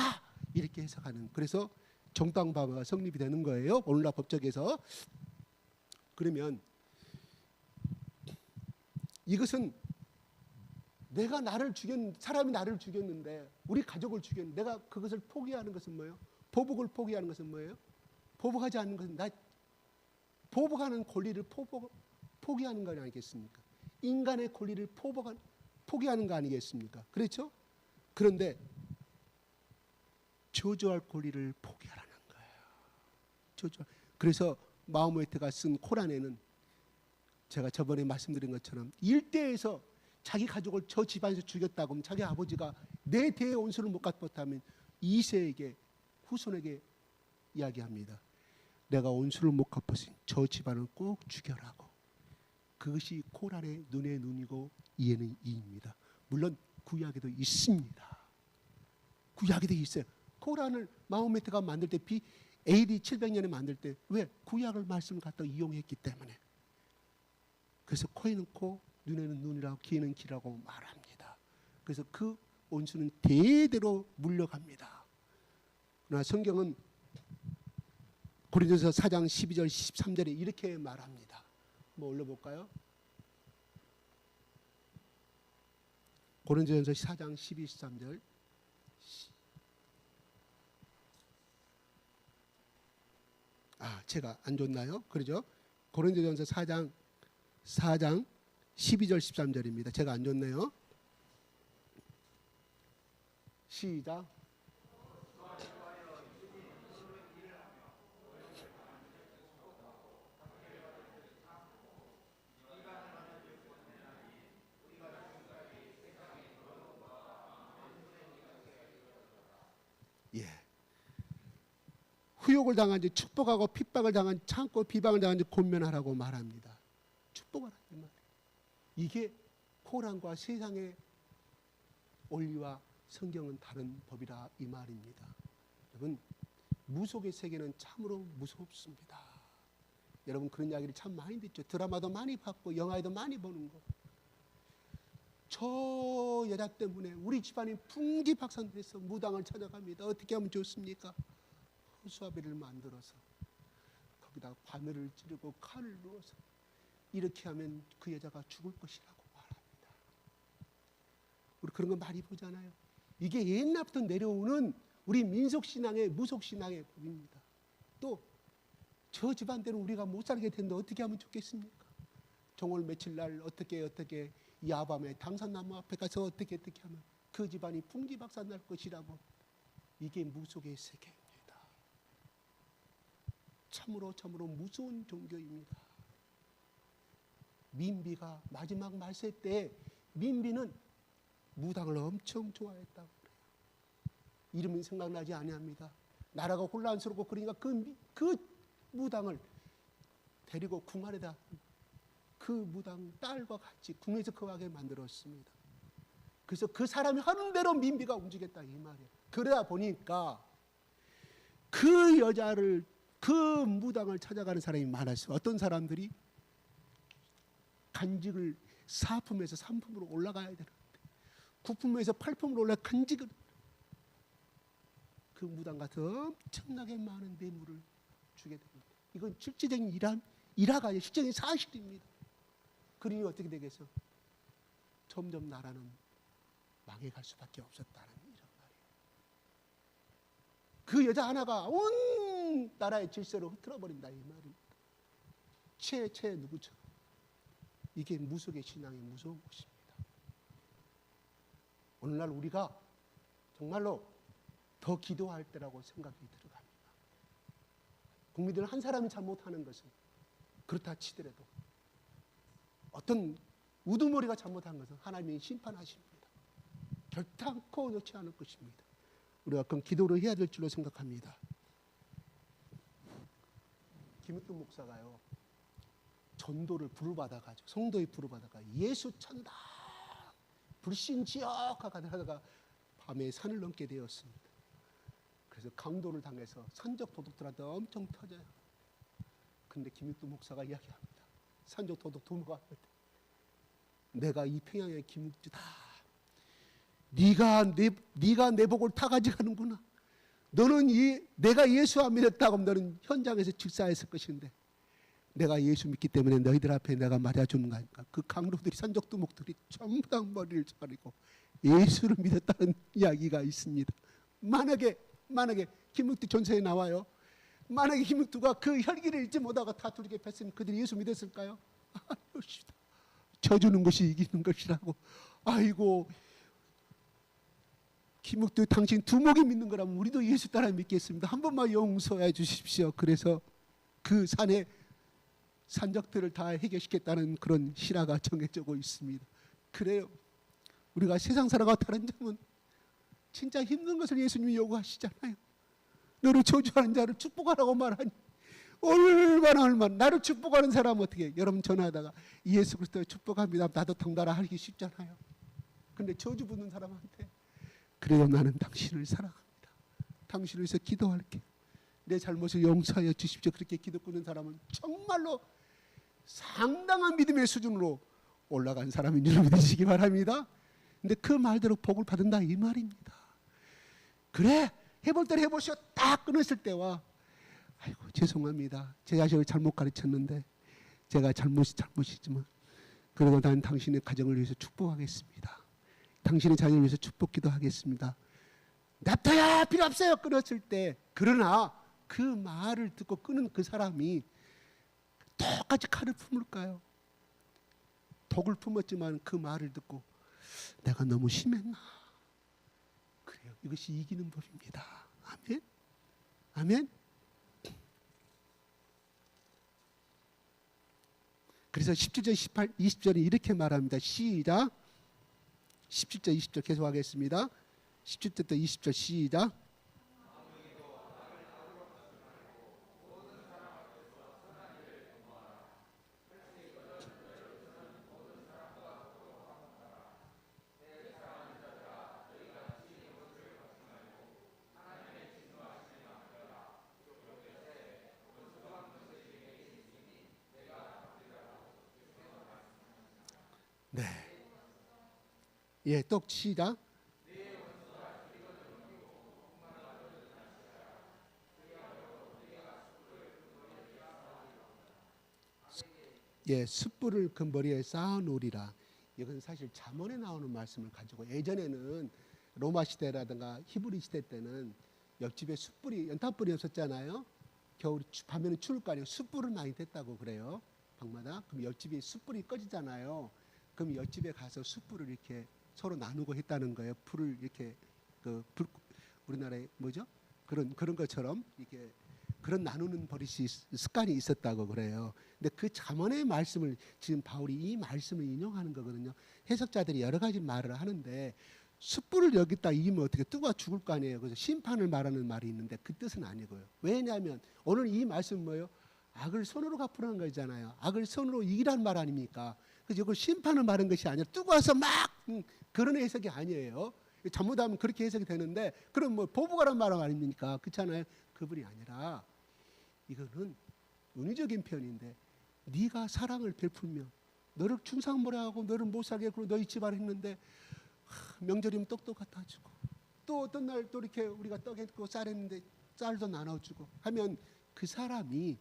이렇게 해석하는, 그래서 정당방어가 성립이 되는 거예요, 오늘날 법적에서. 그러면 이것은 내가 나를 사람이 나를 죽였는데, 우리 가족을 죽였는데, 내가 그것을 포기하는 것은 뭐예요? 보복을 포기하는 것은 뭐예요? 보복하지 않는 것은 보복하는 권리를 포기하는 거 아니겠습니까? 인간의 권리를 포기하는 거 아니겠습니까? 그렇죠? 그런데 저주할 권리를 포기하라는 거예요. 그래서 마호메트가 쓴 코란에는 제가 저번에 말씀드린 것처럼 일대에서 자기 가족을 저 집안에서 죽였다고 하면 자기 아버지가 내 대의 온수를 못 갚았다면 2세에게 후손에게 이야기합니다. 내가 온수를 못 갚았으니 저 집안을 꼭 죽여라고. 그것이 코란의 눈의 눈이고 이에는 이입니다. 물론 구약에도 있습니다. 구약에도 있어요. 코란을 마호메트가 만들 때 AD 700년에 만들 때 왜? 구약을 말씀을 갖다 이용했기 때문에. 그래서 코에는 코, 눈에는 눈이라고, 귀에는 귀라고 말합니다. 그래서 그 온수는 대대로 물려갑니다. 그러나 성경은 고린도서 4장 12절 13절에 이렇게 말합니다. 한번 올려볼까요? 고린도전서 4장 12, 13절. 제가 안 줬나요? 그러죠? 고린도전서 4장 12절 13절입니다. 제가 안 줬네요. 시작. 예. 후욕을 당한지 축복하고 핍박을 당한지 참고 비방을 당한지 권면하라고 말합니다. 축복하라 이 말이에요. 이게 코란과 세상의 원리와 성경은 다른 법이라 이 말입니다. 여러분, 무속의 세계는 참으로 무섭습니다. 여러분 그런 이야기를 참 많이 듣죠. 드라마도 많이 봤고 영화에도 많이 보는 거. 저 여자 때문에 우리 집안이 풍지박산돼서 무당을 찾아갑니다. 어떻게 하면 좋습니까? 허수아비를 만들어서 거기다가 바늘을 찌르고 칼을 누워서 이렇게 하면 그 여자가 죽을 것이라고 말합니다. 우리 그런 거 많이 보잖아요. 이게 옛날부터 내려오는 우리 민속신앙의 무속신앙의 법입니다. 또 저 집안대로 우리가 못 살게 되는데 어떻게 하면 좋겠습니까? 정월 며칠 날 어떻게 야밤에 당산나무 앞에 가서 어떻게 하면 그 집안이 풍지박산 날 것이라고. 이게 무속의 세계입니다. 참으로 무서운 종교입니다. 민비가 마지막 말세 때 민비는 무당을 엄청 좋아했다고 그래요. 이름은 생각나지 아니합니다. 나라가 혼란스럽고 그러니까 그 무당을 데리고 궁 안에다 그 무당 딸과 같이 궁에서 거하게 만들었습니다. 그래서 그 사람이 하는 대로 민비가 움직였다 이 말이에요. 그러다 보니까 그 여자를 그 무당을 찾아가는 사람이 많았어요. 어떤 사람들이 간직을 4품에서 3품으로 올라가야 되는데 9품에서 8품으로 올라 간직을 그 무당 같은 엄청나게 많은 뇌물을 주게 됩니다. 이건 실질적인 일화가 아니라 실질적인 사실입니다. 그러니 어떻게 되겠어? 점점 나라는 망해갈 수밖에 없었다는 이런 말이에요. 그 여자 하나가 온 나라의 질서를 흐트러버린다 이 말입니다. 최 누구처럼. 이게 무속의 신앙의 무서운 것입니다. 오늘날 우리가 정말로 더 기도할 때라고 생각이 들어갑니다. 국민들 한 사람이 잘못하는 것은 그렇다 치더라도 어떤 우두머리가 잘못한 것은 하나님이 심판하십니다. 결단코 놓지 않을 것입니다. 우리가 그건 기도를 해야 될 줄로 생각합니다. 김익동 목사가요, 전도를 부르받아가지고 성도의 부르받아가 예수 찬다 불신지옥 하다가 밤에 산을 넘게 되었습니다. 그래서 강도를 당해서 산적 도둑들한테 엄청 터져요. 근데 김익두 목사가 이야기합니다. 산적 도둑 두모가 내가 이 평양의 김익두다. 네가 내 복을 다 가져가는구나. 너는 내가 예수 안 믿었다고 하면 너는 현장에서 직사했을 것인데 내가 예수 믿기 때문에 너희들 앞에 내가 맞아주는 거니까. 그 강도들이 산적 두목들이 전부 다 머리를 자르고 예수를 믿었다는 이야기가 있습니다. 만약에 김익두 전서에 나와요. 만약에 김익두가 그 혈기를 잃지 못하고 다 두르게 폈으면 그들이 예수 믿었을까요? 져주는 것이 이기는 것이라고. 아이고, 김익두 당신 두목이 믿는 거라면 우리도 예수 따라 믿겠습니다. 한 번만 용서해 주십시오. 그래서 그 산에 산적들을 다 해결시켰다는 그런 실화가 정해지고 있습니다. 그래요. 우리가 세상 살아가 다른 점은 진짜 힘든 것을 예수님이 요구하시잖아요. 너를 저주하는 자를 축복하라고 말하니 얼마나 나를 축복하는 사람은 어떻게 해요? 여러분 전화하다가 예수 그리스도 축복합니다. 나도 덩달아 하기 쉽잖아요. 근데 저주 붙는 사람한테 그래요, 나는 당신을 사랑합니다. 당신을 위해서 기도할게. 내 잘못을 용서하여 주십시오. 그렇게 기도 꾸는 사람은 정말로 상당한 믿음의 수준으로 올라간 사람인 줄 믿으시기 바랍니다. 근데 그 말대로 복을 받는다 이 말입니다. 그래, 해볼 때는 해보시오. 딱 끊었을 때와 아이고 죄송합니다. 제 자식을 잘못 가르쳤는데 제가 잘못이지만 그래도 난 당신의 가정을 위해서 축복하겠습니다. 당신의 자녀를 위해서 축복 기도하겠습니다. 납터야 필요 없어요. 끊었을 때. 그러나 그 말을 듣고 끊은 그 사람이 똑같이 칼을 품을까요? 독을 품었지만 그 말을 듣고 내가 너무 심했나? 그래요. 이것이 이기는 법입니다. 아멘. 아멘. 그래서 17절, 18, 20절에 이렇게 말합니다. 시작. 17절, 20절 계속하겠습니다. 17절부터 20절 시작. 네. 예, 또 시작. 예, 숯불을 그 머리에 쌓아놓으리라. 이건 사실 잠언에 나오는 말씀을 가지고 예전에는 로마 시대라든가 히브리 시대 때는 옆집에 숯불이 연탄불이 없었잖아요. 겨울 밤에는 추울 거 아니에요. 숯불을 많이 댔다고 그래요. 방마다. 그럼 옆집이 숯불이 꺼지잖아요. 그럼 옆집에 가서 숯불을 이렇게 서로 나누고 했다는 거예요. 불을 이렇게 우리나라에 뭐죠? 그런 것처럼 이렇게 그런 나누는 버릇이 습관이 있었다고 그래요. 근데 그 잠언의 말씀을 지금 바울이 이 말씀을 인용하는 거거든요. 해석자들이 여러 가지 말을 하는데 숯불을 여기다 이면 어떻게 뜨거워 죽을 거 아니에요. 그래서 심판을 말하는 말이 있는데 그 뜻은 아니고요. 왜냐하면 오늘 이 말씀은 뭐예요? 악을 선으로 갚으라는 거잖아요. 악을 선으로 이기란 말 아닙니까? 그래서 이걸 심판을 말한 것이 아니라 뜨거워서 막 그런 해석이 아니에요. 잘못하면 그렇게 해석이 되는데 그럼 뭐 보복하란 말 아닙니까? 그렇잖아요. 그분이 아니라 이거는 은유적인 표현인데 네가 사랑을 베풀며 너를 충상모래하고 너를 못 살게 하고 너희 집안 했는데 명절이면 떡도 갖다 주고 또 어떤 날 또 이렇게 우리가 떡 했고 쌀 했는데 쌀도 나눠주고 하면 그 사람이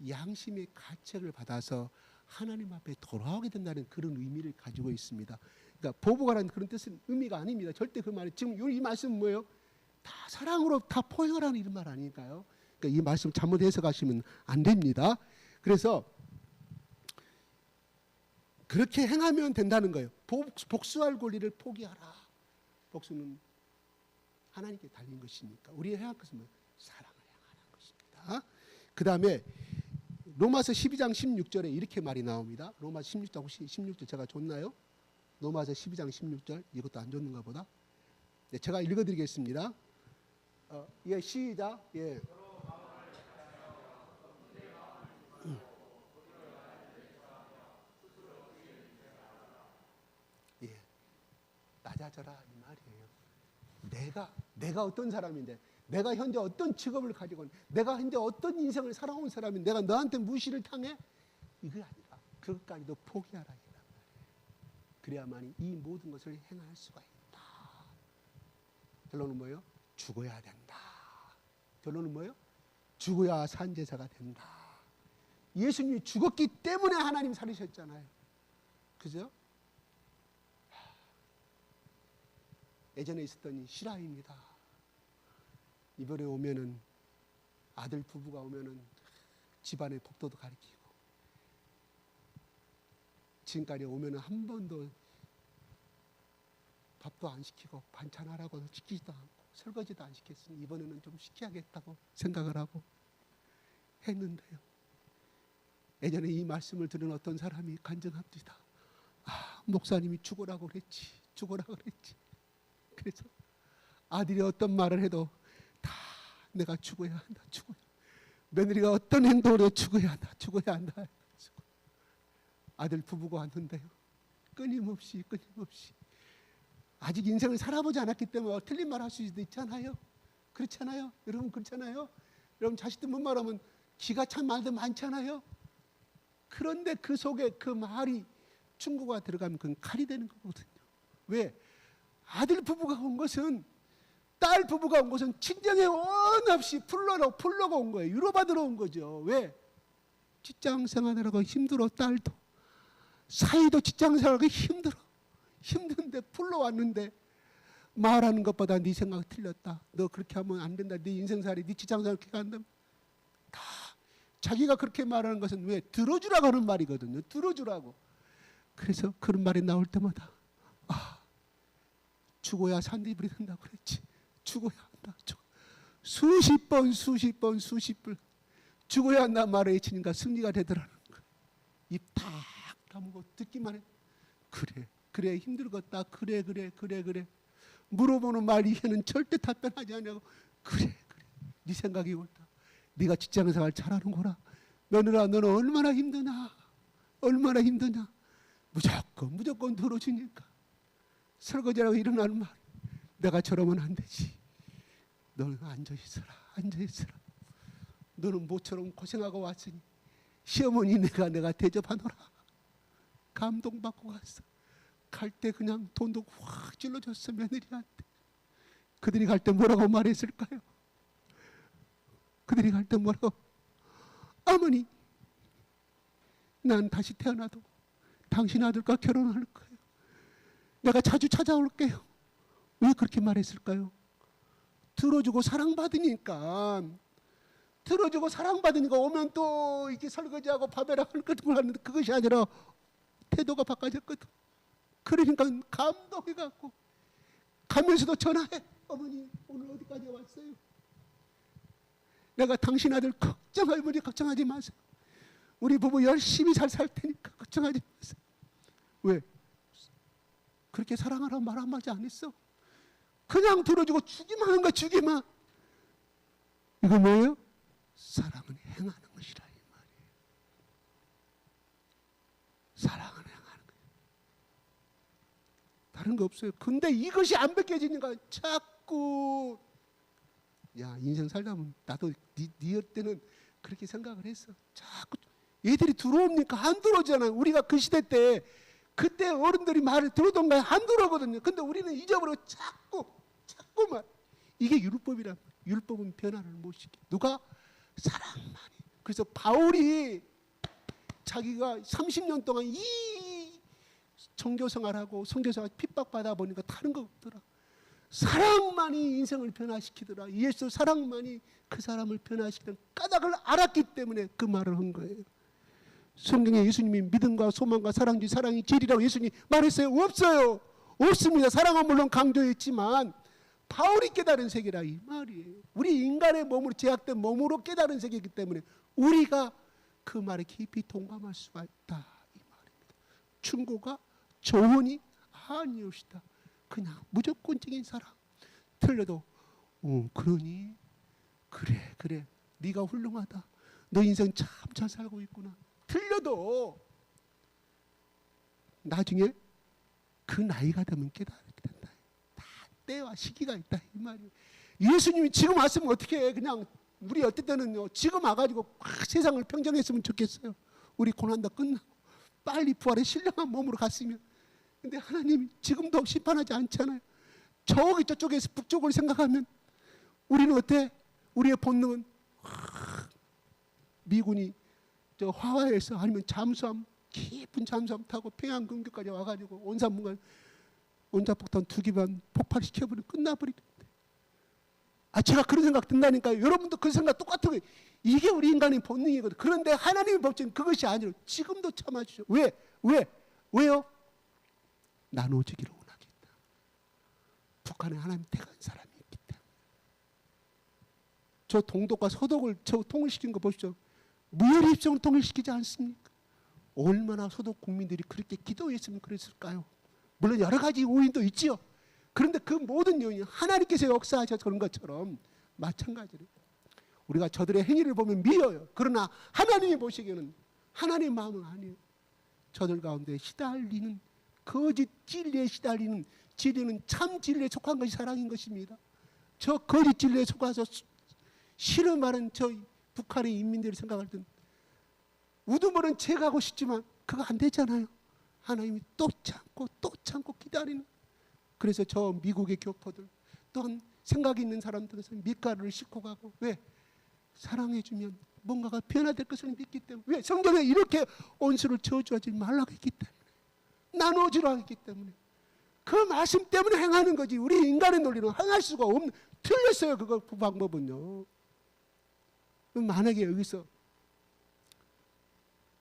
양심의 가책을 받아서 하나님 앞에 돌아오게 된다는 그런 의미를 가지고 있습니다. 그러니까 보복하라는 그런 뜻은 의미가 아닙니다. 절대 그 말이 지금 이 말씀은 뭐예요? 다 사랑으로 다 포용하라는 이런 말 아닐까요? 그러니까 이 말씀 잘못 해석하시면 안 됩니다. 그래서 그렇게 행하면 된다는 거예요. 복수할 권리를 포기하라. 복수는 하나님께 달린 것이니까 우리의 행할 것은 뭐예요? 사랑을 행하는 것입니다. 그 다음에 로마서 12장 16절에 이렇게 말이 나옵니다. 로마서 16절 제가 줬나요? 로마서 12장 16절 이것도 안 줬는가 보다. 네, 제가 읽어드리겠습니다. 예, 시작. 예. 예. 낮아져라 이 말이에요. 내가 어떤 사람인데, 내가 현재 어떤 직업을 가지고, 내가 현재 어떤 인생을 살아온 사람인데 내가 너한테 무시를 당해? 이거 아니라 그것까지도 포기하라 이란 말이에요. 그래야만 이 모든 것을 행할 수가 있다. 결론은 뭐예요? 죽어야 된다. 결론은 뭐예요? 죽어야 산제사가 된다. 예수님이 죽었기 때문에 하나님 살리셨잖아요. 그죠? 예전에 있었던 이 실화입니다. 이번에 오면은 아들 부부가 오면은 집안의 법도도 가르치고, 지금까지 오면은 한 번도 밥도 안 시키고 반찬하라고 시키지도 않고 설거지도 안 시켰으니 이번에는 좀 시켜야겠다고 생각을 하고 했는데요. 예전에 이 말씀을 들은 어떤 사람이 간증합니다. 목사님이 죽으라고 그랬지, 죽으라고 그랬지. 그래서 아들이 어떤 말을 해도 다 내가 죽어야 한다, 죽어야. 며느리가 어떤 행동을 해도 죽어야 한다, 죽어야 한다. 아들 부부가 왔는데요. 끊임없이 아직 인생을 살아보지 않았기 때문에 틀린 말 할 수도 있잖아요. 그렇잖아요. 여러분 그렇잖아요. 여러분 자식들 못 말하면 기가 찬 말도 많잖아요. 그런데 그 속에 그 말이 충고가 들어가면 그건 칼이 되는 거거든요. 왜? 아들 부부가 온 것은, 딸 부부가 온 것은 친정에 원 없이 풀러가 온 거예요. 유로받으러 온 거죠. 왜? 직장 생활하고 힘들어. 딸도 사이도 직장 생활하고 힘든데 풀러왔는데 말하는 것보다 네 생각 틀렸다. 너 그렇게 하면 안 된다. 네 인생살이, 네 직장생활 그렇게 한다면 다 자기가 그렇게 말하는 것은 왜? 들어주라고 하는 말이거든요. 들어주라고. 그래서 그런 말이 나올 때마다 죽어야 산디불이 된다고 그랬지. 죽어야 한다. 수십 번 죽어야 한다 말을 외치니까 승리가 되더라는 거예요. 입 탁 다물고 듣기만 해. 그래 힘들겠다. 그래 물어보는 말 이해는 절대 답변하지 않냐고. 그래 네 생각이 옳다. 네가 직장생활 잘하는 거라. 며느라 너는 얼마나 힘드냐. 무조건 들어주니까. 설거지라고 일어나는 말. 내가 저러면 안 되지. 너는 앉아있어라. 너는 모처럼 고생하고 왔으니 시어머니 내가 대접하노라. 감동받고 갔어. 갈 때 그냥 돈도 확 찔러줬어. 며느리한테. 그들이 갈 때 뭐라고 말했을까요? 어머니, 난 다시 태어나도 당신 아들과 결혼할 거예요. 내가 자주 찾아올게요. 왜 그렇게 말했을까요? 들어주고 사랑받으니까 오면 또 이렇게 설거지하고 밥해라 할 걸 하는데 그것이 아니라 태도가 바꿔졌거든. 그러니까 감동해갖고 가면서도 전화해. 어머니 오늘 어디까지 왔어요? 내가 당신 아들 걱정할머니 걱정하지 마세요. 우리 부부 열심히 잘 살 테니까 걱정하지 마세요. 왜? 그렇게 사랑하라고 말 한마디 안 했어. 그냥 들어주고 주기만 하는 거야. 주기만. 이거 뭐예요? 사랑은 행하는 것이라 이 말이에요. 사랑은 행하는 거예요. 다른 거 없어요. 근데 이것이 안 벗겨지니까 자꾸 인생 살다 보면 나도 네 때는 그렇게 생각을 했어. 자꾸 얘들이 들어옵니까? 안 들어오잖아요. 우리가 그 시대 때 그때 어른들이 말을 들어던가 안 들어오거든요. 근데 우리는 잊어버리고 자꾸만. 이게 율법이란 말이에요. 율법은 변화를 못 시켜. 누가? 사랑만이. 그래서 바울이 자기가 30년 동안 이 정교생활하고 선교생활 핍박받아 보니까 다른 거 없더라. 사랑만이 인생을 변화시키더라. 예수 사랑만이 그 사람을 변화시키는 까닭을 알았기 때문에 그 말을 한 거예요. 성경에 예수님이 믿음과 소망과 사랑이 진리라고 예수님이 말했어요? 없어요. 없습니다. 사랑은 물론 강조했지만 바울이 깨달은 세계라 이 말이에요. 우리 인간의 몸으로 제약된 몸으로 깨달은 세계이기 때문에 우리가 그 말에 깊이 동감할 수가 있다 이 말입니다. 충고가 조언이 아니옵시다. 그냥 무조건적인 사랑. 틀려도 그러니 그래 네가 훌륭하다. 너 인생 참 잘 살고 있구나. 틀려도 나중에 그 나이가 되면 깨닫게 된다. 때와 시기가 있다 이 말이에요. 예수님이 지금 왔으면 어떻게 해? 그냥 우리 어떨 때는요, 지금 와가지고 막 세상을 평정했으면 좋겠어요. 우리 고난 다 끝나고 빨리 부활의 신령한 몸으로 갔으면. 근데 하나님이 지금도 심판하지 않잖아요. 저쪽에서 북쪽을 생각하면 우리는 어때? 우리의 본능은 미군이 저 화화에서 아니면 잠수함, 깊은 잠수함 타고 평양 근교까지 와가지고 온산문간 원자폭탄 2기만 폭발시켜버리면 끝나버리는데, 제가 그런 생각 든다니까요. 여러분도 그 생각 똑같은 거예요. 이게 우리 인간의 본능이거든. 그런데 하나님의 법칙은 그것이 아니라 지금도 참아주죠. 왜요? 나눠주기를 원하기 때문에. 북한에 하나님 택한 사람이 있기 때문에. 저 동독과 서독을 저 통일시킨 거 보십시오. 무혈 입성을 통일시키지 않습니까? 얼마나 서독 국민들이 그렇게 기도했으면 그랬을까요? 물론 여러 가지 요인도 있지요. 그런데 그 모든 요인이 하나님께서 역사하셔서 그런 것처럼 마찬가지로 우리가 저들의 행위를 보면 미워요. 그러나 하나님이 보시기에는 하나님의 마음은 아니에요. 저들 가운데 시달리는 거짓 진리에 시달리는 진리는 참 진리에 속한 것이 사랑인 것입니다. 저 거짓 진리에 속아서 싫은 말은 저 북한의 인민들이 생각할 때는 우두머리는 제가하고 싶지만 그거 안 되잖아요. 하나님이 또 참고 기다리는. 그래서 저 미국의 교포들 또한 생각이 있는 사람들에서 밀가루를 싣고 가고, 왜? 사랑해주면 뭔가가 변화될 것을 믿기 때문에. 왜? 성경에 이렇게 온수를 저주하지 말라고 했기 때문에, 나눠주라고 했기 때문에, 그 말씀 때문에 행하는 거지. 우리 인간의 논리는 행할 수가 없는, 틀렸어요. 그 방법은요. 만약에 여기서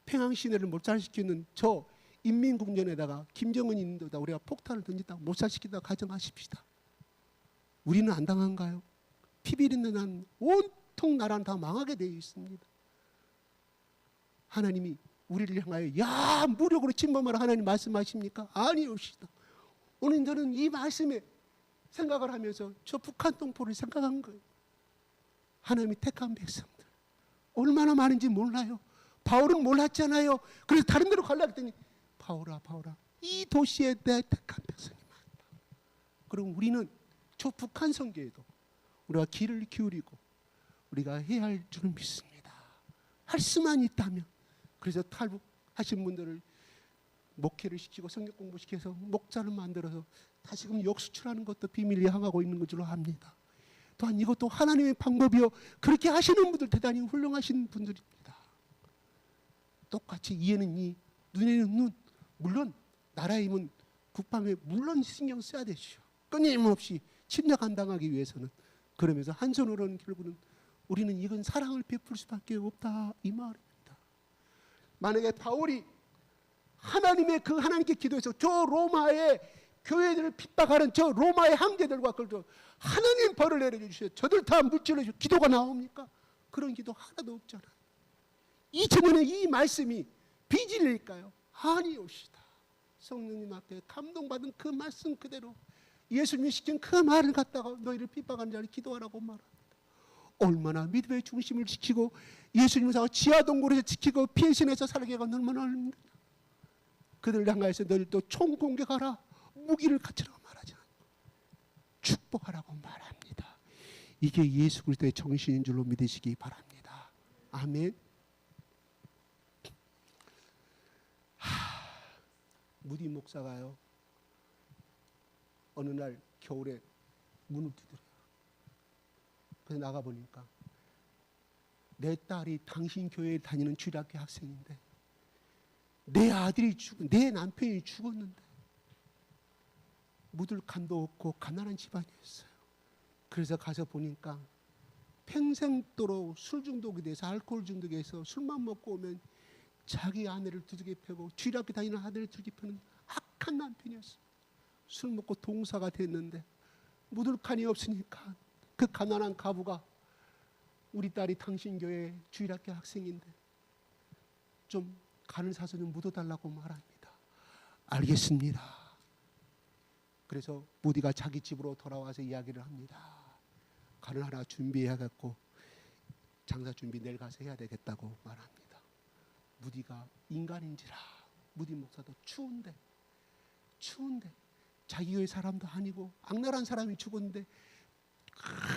평양시내를 몰살시키는 저 인민국전에다가 김정은 인도다 우리가 폭탄을 던졌다가 몰살시키다 가정하십시다. 우리는 안 당한가요? 피비린내 난 온통 나라는 다 망하게 되어 있습니다. 하나님이 우리를 향하여 야 무력으로 침범하라 하나님 말씀하십니까? 아니옵시다. 오늘 저는 이 말씀에 생각을 하면서 저 북한 동포를 생각한 거예요. 하나님이 택한 백성들 얼마나 많은지 몰라요. 바울은 몰랐잖아요. 그래서 다른 데로 가려고 했더니 바울아 이 도시에 내 택한 백성이 많다. 그럼 우리는 저 북한 선교에도 우리가 귀를 기울이고 우리가 해야 할 줄을 믿습니다. 할 수만 있다면. 그래서 탈북하신 분들을 목회를 시키고 성경 공부시켜서 목자를 만들어서 다시금 역수출하는 것도 비밀리에 향하고 있는 것으로 합니다. 또한 이것도 하나님의 방법이요. 그렇게 하시는 분들 대단히 훌륭하신 분들입니다. 똑같이 이에는 이, 눈에는 눈. 물론 나라의 힘은 국방에 물론 신경 써야 되죠. 끊임없이 침략 안 당하기 위해서는. 그러면서 한 손으로는 결국은 우리는 이건 사랑을 베풀 수밖에 없다 이 말입니다. 만약에 바울이 하나님의 그 하나님께 기도해서 저 로마의 교회들을 핍박하는 저 로마의 황제들과 그걸 하나님 벌을 내려주셔 저들 다 물질러 주시고 기도가 나옵니까? 그런 기도 하나도 없잖아요. 2000년의 이 말씀이 빚일릴까요? 아니옵시다. 성령님 앞에 감동받은 그 말씀 그대로 예수님이 시킨 그 말을 갖다가 너희를 핍박하는 자를 기도하라고 말합니다. 얼마나 믿음의 중심을 지키고 예수님을 지하 동굴에서 지키고 피신해서 살게 가 얼마나 얼마나 그들을 향하여서 너희를 또 총 공격하라 무기를 갖추라고 말하지 않고 축복하라고 말합니다. 이게 예수 그리스도의 정신인 줄로 믿으시기 바랍니다. 아멘. 무디 목사가요 어느 날 겨울에 문을 두드려요. 그래서 나가보니까 내 딸이 당신 교회에 다니는 주일학교 학생인데 내 아들이 내 남편이 죽었는데 묻을 간도 없고 가난한 집안이었어요. 그래서 가서 보니까 평생도록 술 중독이 돼서 알코올 중독에서 술만 먹고 오면 자기 아내를 두들겨 패고 주일학교 다니는 아들을 두들겨 패는 악한 남편이었어요. 술 먹고 동사가 됐는데 묻을 칸이 없으니까 그 가난한 가부가 우리 딸이 당신 교회 주일학교 학생인데 좀 간을 사서 좀 묻어달라고 말합니다. 알겠습니다. 그래서 무디가 자기 집으로 돌아와서 이야기를 합니다. 간을 하나 준비해야겠고 장사 준비 내일 가서 해야 되겠다고 말합니다. 무디가 인간인지라 무디 목사도 추운데 자기 교회 사람도 아니고 악랄한 사람이 죽었는데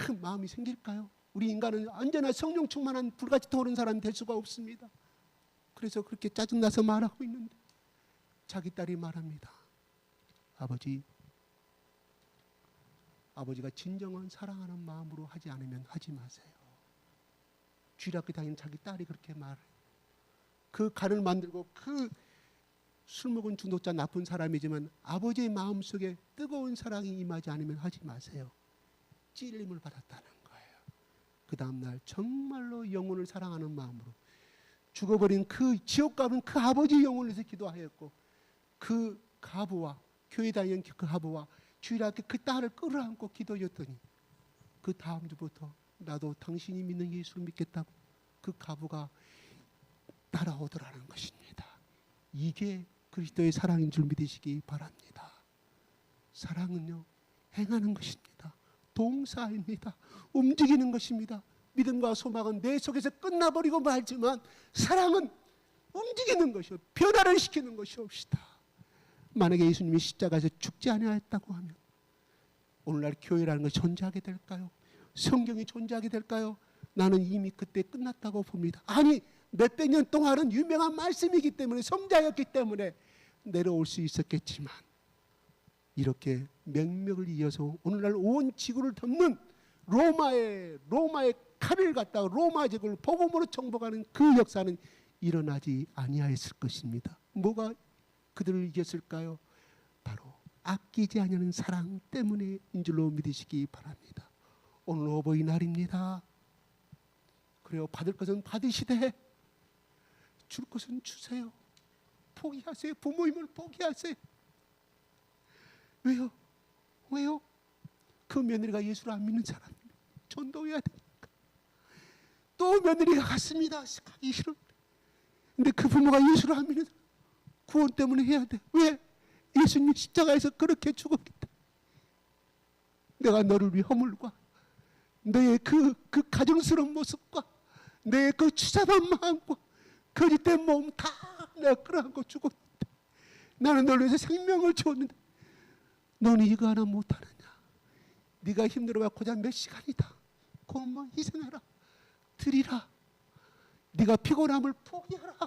큰 마음이 생길까요? 우리 인간은 언제나 성령 충만한 불같이 타오르는 사람이 될 수가 없습니다. 그래서 그렇게 짜증나서 말하고 있는데 자기 딸이 말합니다. 아버지가 진정한 사랑하는 마음으로 하지 않으면 하지 마세요. 주일학교 다니는 자기 딸이 그렇게 말해요. 그 간을 만들고 그 술 먹은 중독자 나쁜 사람이지만 아버지의 마음속에 뜨거운 사랑이 임하지 않으면 하지 마세요. 찔림을 받았다는 거예요. 그 다음날 정말로 영혼을 사랑하는 마음으로 죽어버린 그 지옥 가는 그 아버지 영혼을 위해서 기도하였고, 그 가부와 교회 다니는 그 가부와 주일학교 그 딸을 끌어안고 기도했더니 그 다음 주부터 나도 당신이 믿는 예수를 믿겠다고 그 가부가 따라오더라는 것입니다. 이게 그리스도의 사랑인 줄 믿으시기 바랍니다. 사랑은요, 행하는 것입니다. 동사입니다. 움직이는 것입니다. 믿음과 소망은 내 속에서 끝나버리고 말지만 사랑은 움직이는 것이요, 변화를 시키는 것이옵시다. 만약에 예수님이 십자가에서 죽지 아니하였다고 하면 오늘날 교회라는 것이 존재하게 될까요? 성경이 존재하게 될까요? 나는 이미 그때 끝났다고 봅니다. 아니, 몇백 년 동안은 유명한 말씀이기 때문에, 성자였기 때문에 내려올 수 있었겠지만 이렇게 맥맥을 이어서 오늘날 온 지구를 덮는 로마의 칼을 갖다가 로마 제국을 복음으로 정복하는 그 역사는 일어나지 아니하였을 것입니다. 뭐가 그들을 이겼을까요? 바로 아끼지 않는 사랑 때문인 줄로 믿으시기 바랍니다. 오늘 어버이날입니다. 그래요, 받을 것은 받으시되 줄 것은 주세요. 포기하세요. 부모님을 포기하세요. 왜요? 왜요? 그 며느리가 예수를 안 믿는 사람입니다. 전도해야 되니까. 또 며느리가 갔습니다. 가기 싫어. 근데 그 부모가 예수를 안 믿는 사람, 구원 때문에 해야 돼. 왜? 예수님 십자가에서 그렇게 죽었기 때문에. 내가 너를 위해 허물과 너의 그 가정스러운 모습과 너의 그 추잡한 마음과 거짓된 몸 다 내가 끌어안고 죽었는데, 나는 너를 위해서 생명을 주었는데 너는 이거 하나 못하느냐? 네가 힘들어봐 고작 몇 시간이다. 그것만 희생하라. 드리라. 네가 피곤함을 포기하라.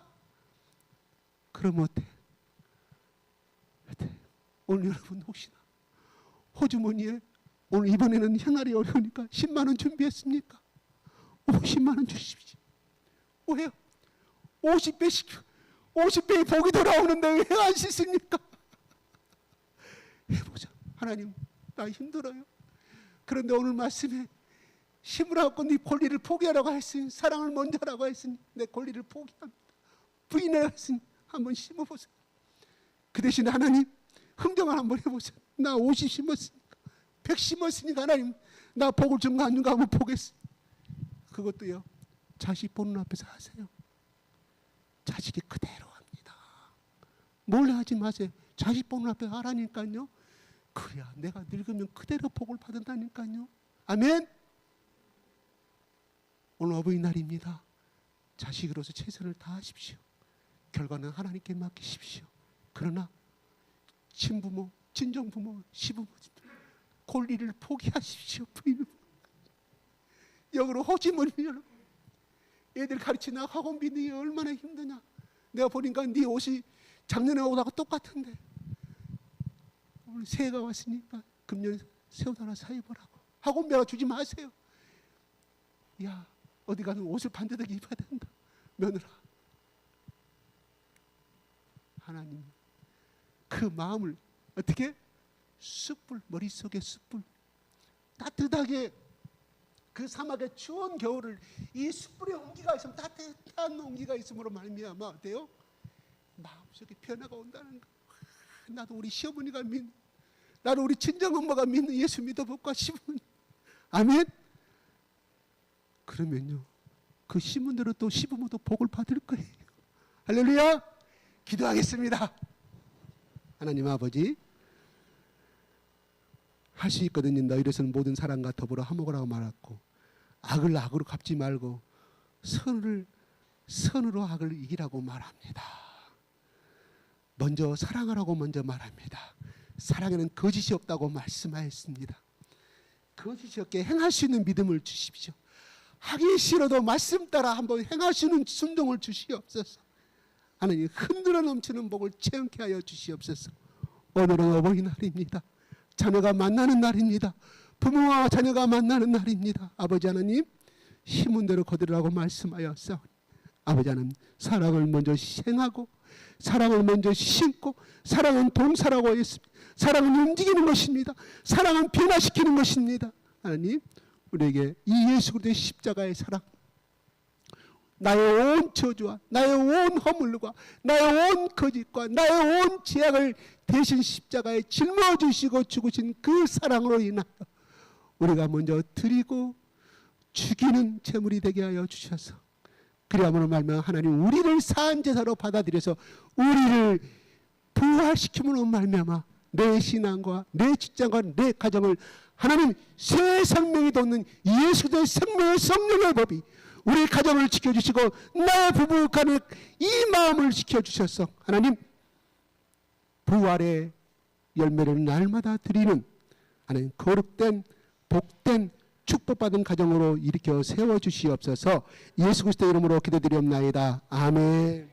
그러면 어때? 오늘 여러분 혹시나 호주머니에 오늘 이번에는 생활이 어려우니까 10만 원 준비했습니까? 50만 원 주십시오. 왜요? 50배의 복이 돌아오는데 왜 안 씻습니까? 해보자. 하나님, 나 힘들어요. 그런데 오늘 말씀에 심으라고 네 권리를 포기하라고 했으니, 사랑을 먼저 하라고 했으니 내 권리를 포기합니다. 부인을 했으니 한번 심어보세요. 그 대신 하나님, 흥정을 한번 해보세요. 나 50 심었으니까, 100 심었으니까 하나님, 나 복을 준가 안 준가 한번 보겠습니다. 그것도요, 자식 보는 앞에서 하세요. 자식이 그대로 합니다. 몰래 하지 마세요. 자식 보는 앞에 하라니까요. 그래야 내가 늙으면 그대로 복을 받는다니까요. 아멘. 오늘 어버이날입니다. 자식으로서 최선을 다하십시오. 결과는 하나님께 맡기십시오. 그러나 친부모, 친정부모, 시부모 권리를 포기하십시오. 부인을. 역으로 호지머니 여러분, 애들 가르치나 학원비 니 얼마나 힘드냐. 내가 보니까 네 옷이 작년에 옷하고 똑같은데 오늘 새해가 왔으니까 금년에 새 옷 하나 사입으라고. 학원비가 주지 마세요. 야, 어디 가서 옷을 반듯하게 입어야 된다. 며느라. 하나님, 그 마음을 어떻게? 숯불, 머릿속에 숯불, 따뜻하게 그 사막의 추운 겨울을 이 숯불의 온기가 있으면, 따뜻한 온기가 있음으로 말미암아 어때요? 마음속에 변화가 온다는 거. 나도 우리 시어머니가 믿는, 나도 우리 친정엄마가 믿는 예수 믿어볼까 싶으면, 아멘. 그러면요, 그 심은 대로 또 시부모도 복을 받을 거예요. 할렐루야. 기도하겠습니다. 하나님 아버지, 할 수 있거든요. 너희로서는 모든 사람과 더불어 화목하라고 말했고, 악을 악으로 갚지 말고 선으로 악을 이기라고 말합니다. 먼저 사랑하라고 먼저 말합니다. 사랑에는 거짓이 없다고 말씀하였습니다. 거짓이 없게 행할 수 있는 믿음을 주십시오. 하기 싫어도 말씀 따라 한번 행하시는 순종을 주시옵소서. 하나님, 흔들어 넘치는 복을 체험케 하여 주시옵소서. 오늘은 어버이날입니다. 자녀가 만나는 날입니다. 부모와 자녀가 만나는 날입니다. 아버지 하나님, 힘은 대로 거두라고 말씀하였사오니 아버지 하나님, 사랑을 먼저 행하고 사랑을 먼저 심고, 사랑은 동사라고 했습니다. 사랑은 움직이는 것입니다. 사랑은 변화시키는 것입니다. 하나님, 우리에게 이 예수 그리스도의 십자가의 사랑, 나의 온 저주와 나의 온 허물과 나의 온 거짓과 나의 온 죄악을 대신 십자가에 짊어 주시고 죽으신 그 사랑으로 인하여 우리가 먼저 드리고 죽이는 제물이 되게 하여 주셔서, 그리함으로 말미암아 하나님 우리를 사한 제사로 받아들여서 우리를 부활시킴으로 말미암아 내 신앙과 내 직장과 내 가정을 하나님 새 생명이 돋는 예수 그리스도의 생명의 성령의 법이 우리 가정을 지켜주시고 나의 부부 간의 이 마음을 지켜주셔서 하나님 부활의 열매를 날마다 드리는 하나님 거룩된 복된 축복받은 가정으로 일으켜 세워주시옵소서. 예수 그리스도의 이름으로 기도드리옵나이다. 아멘.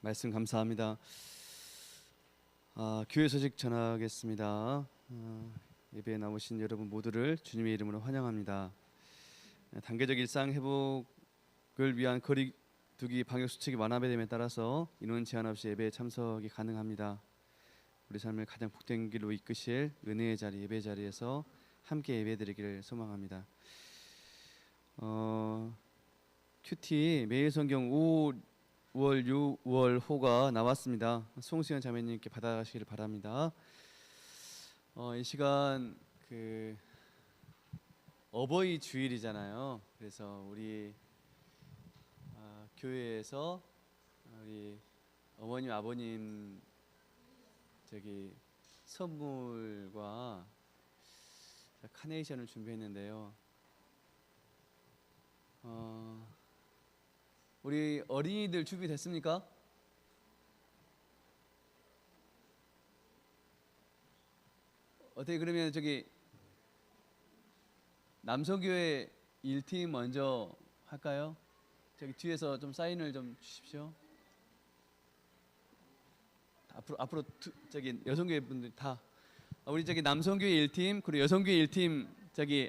말씀 감사합니다. 교회 소식 전하겠습니다. 예배에 나오신 여러분 모두를 주님의 이름으로 환영합니다. 단계적 일상 회복을 위한 거리두기 방역 수칙이 완화됨에 따라서 인원 제한 없이 예배에 참석이 가능합니다. 우리 삶을 가장 복된 길로 이끄실 은혜의 자리, 예배 자리에서 함께 예배드리기를 소망합니다. 큐티 매일 성경 5월 6월 호가 나왔습니다. 송수연 자매님께 받아가시기를 바랍니다. 이 시간 어버이 주일이잖아요. 그래서 우리 교회에서 우리 어머님 아버님 선물과 카네이션을 준비했는데요. 우리 어린이들 준비됐습니까? 어떻게 그러면 남성교회 1팀 먼저 할까요? 뒤에서 좀 사인을 좀 주십시오. 앞으로 여성교회 분들 다 우리 남성교회 1팀 그리고 여성교회 1팀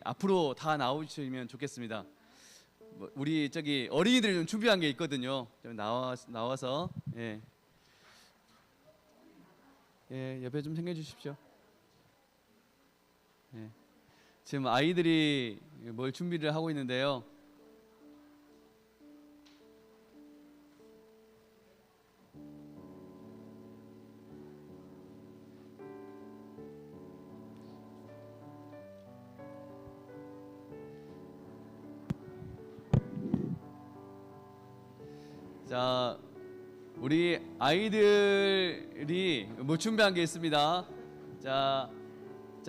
앞으로 다 나오시면 좋겠습니다. 우리 어린이들 좀 준비한 게 있거든요. 좀 나와서 예, 옆에 좀 챙겨주십시오. 예. 지금 아이들이 뭘 준비를 하고 있는데요. 자, 우리 아이들이 준비한 게 있습니다. 자,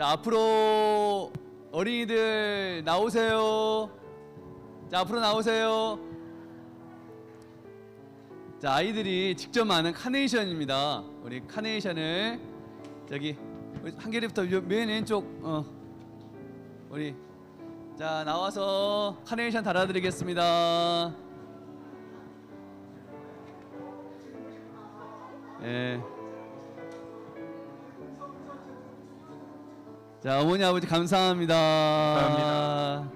앞으로 어린이들 나오세요. 자, 앞으로 나오세요. 자, 아이들이 직접 만든 카네이션입니다. 우리 카네이션을 한결이부터 맨 왼쪽 우리 자 나와서 카네이션 달아드리겠습니다. 예. 자, 어머니 아버지 감사합니다. 감사합니다.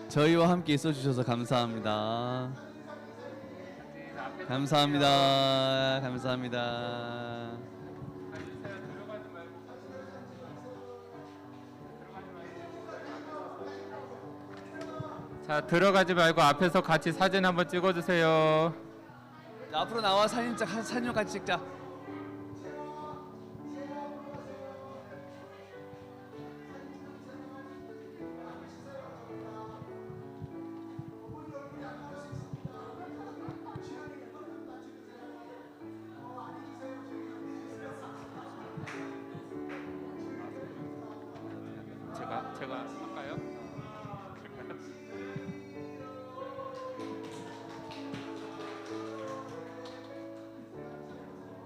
저희와 함께 있어 주셔서 감사합니다. 감사합니다. 감사합니다. 자, 들어가지 말고 앞에서 같이 사진 한번 찍어주세요. 자, 앞으로 나와 사진 좀 같이 찍자. 제가 할까요?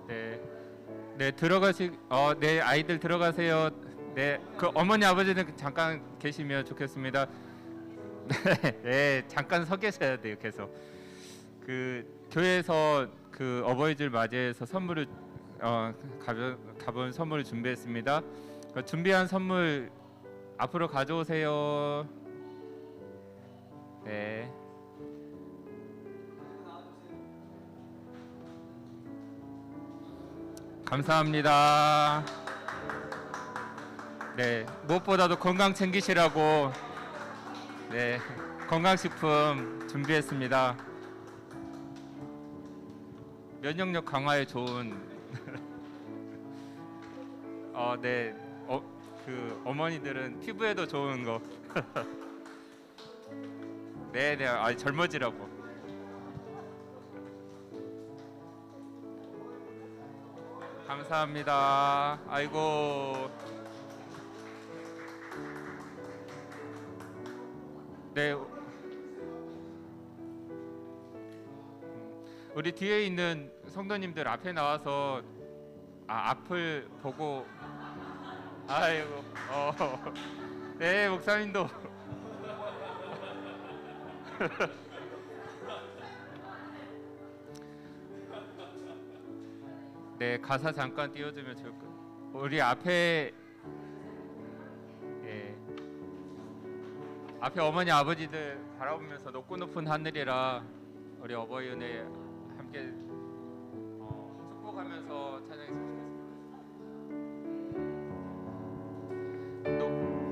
네, 네 네 아이들 들어가세요. 네, 그 어머니 아버지는 잠깐 계시면 좋겠습니다. 네, 네, 잠깐 서 계셔야 돼요. 계속 그 교회에서 그 어버이날 맞이해서 선물을 가벼운 선물을 준비했습니다. 그 준비한 선물 앞으로 가져오세요. 네. 감사합니다. 네, 무엇보다도 건강 챙기시라고 네, 건강식품 준비했습니다. 면역력 강화에 좋은 네, 그 어머니들은 피부에도 좋은 거. 네, 네, 젊어지라고. 감사합니다. 아이고. 네. 우리 뒤에 있는 성도님들 앞에 나와서 앞을 보고 아이고. 네, 목사님도 네, 가사 잠깐 띄워주면 좋을 것 같아요. 우리 앞에 앞에 어머니 아버지들 바라보면서 높고 높은 하늘이라 우리 어버이 은혜 함께 축복하면서 찬양했으면 좋겠습니다.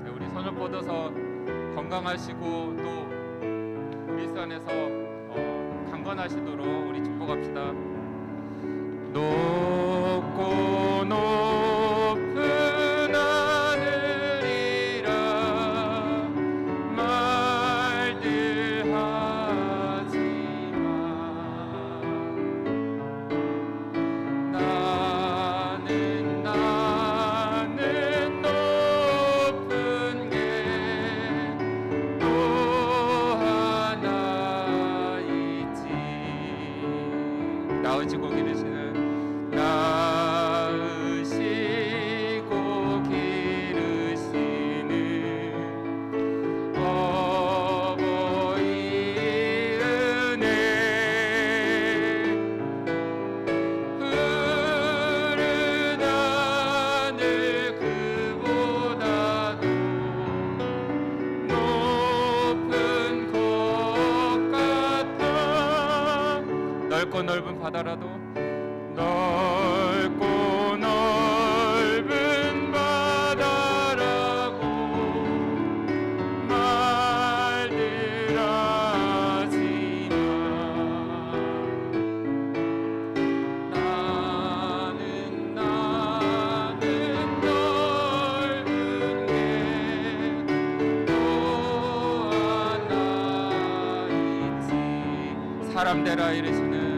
네, 우리 손을 뻗어서 건강하시고 또 그리스도 안에서 강건하시도록 우리 축복합시다. 높고 높은 하늘이라 말들 하지마. 나는 높은 게 또 하나 있지. 나으시고 기르시는 어버이 은혜 푸른 하늘 그보다도 높은 것 같아. 넓고 넓은 바다라도 넓고 넓은 바다라고 말들 하지마. 나는 넓은 게 또 하나 있지. 사람 되라 이르시는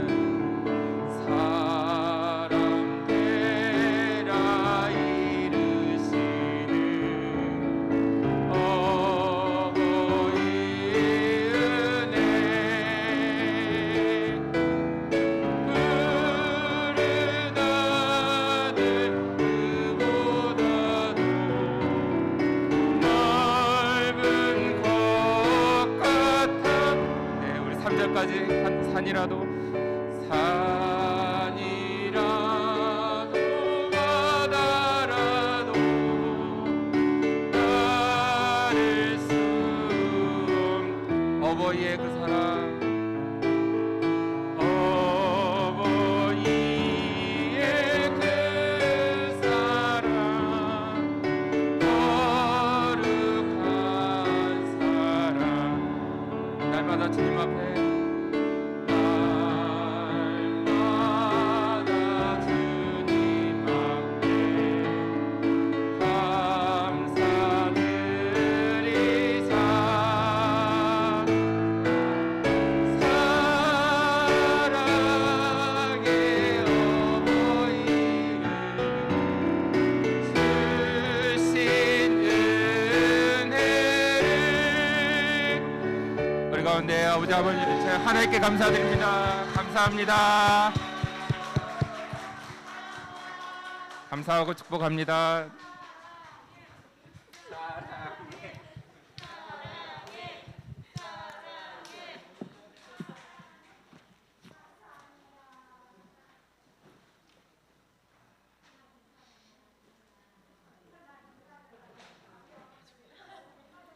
산이라도 바다라도 따를 수 어버이의 그 사랑 어버이의 그 사랑 거룩한 사랑 날마다 주님 앞에 사랑의 어버이 네, 아버지 아버지 하나님께 감사드립니다. 감사합니다. 감사하고 축복합니다.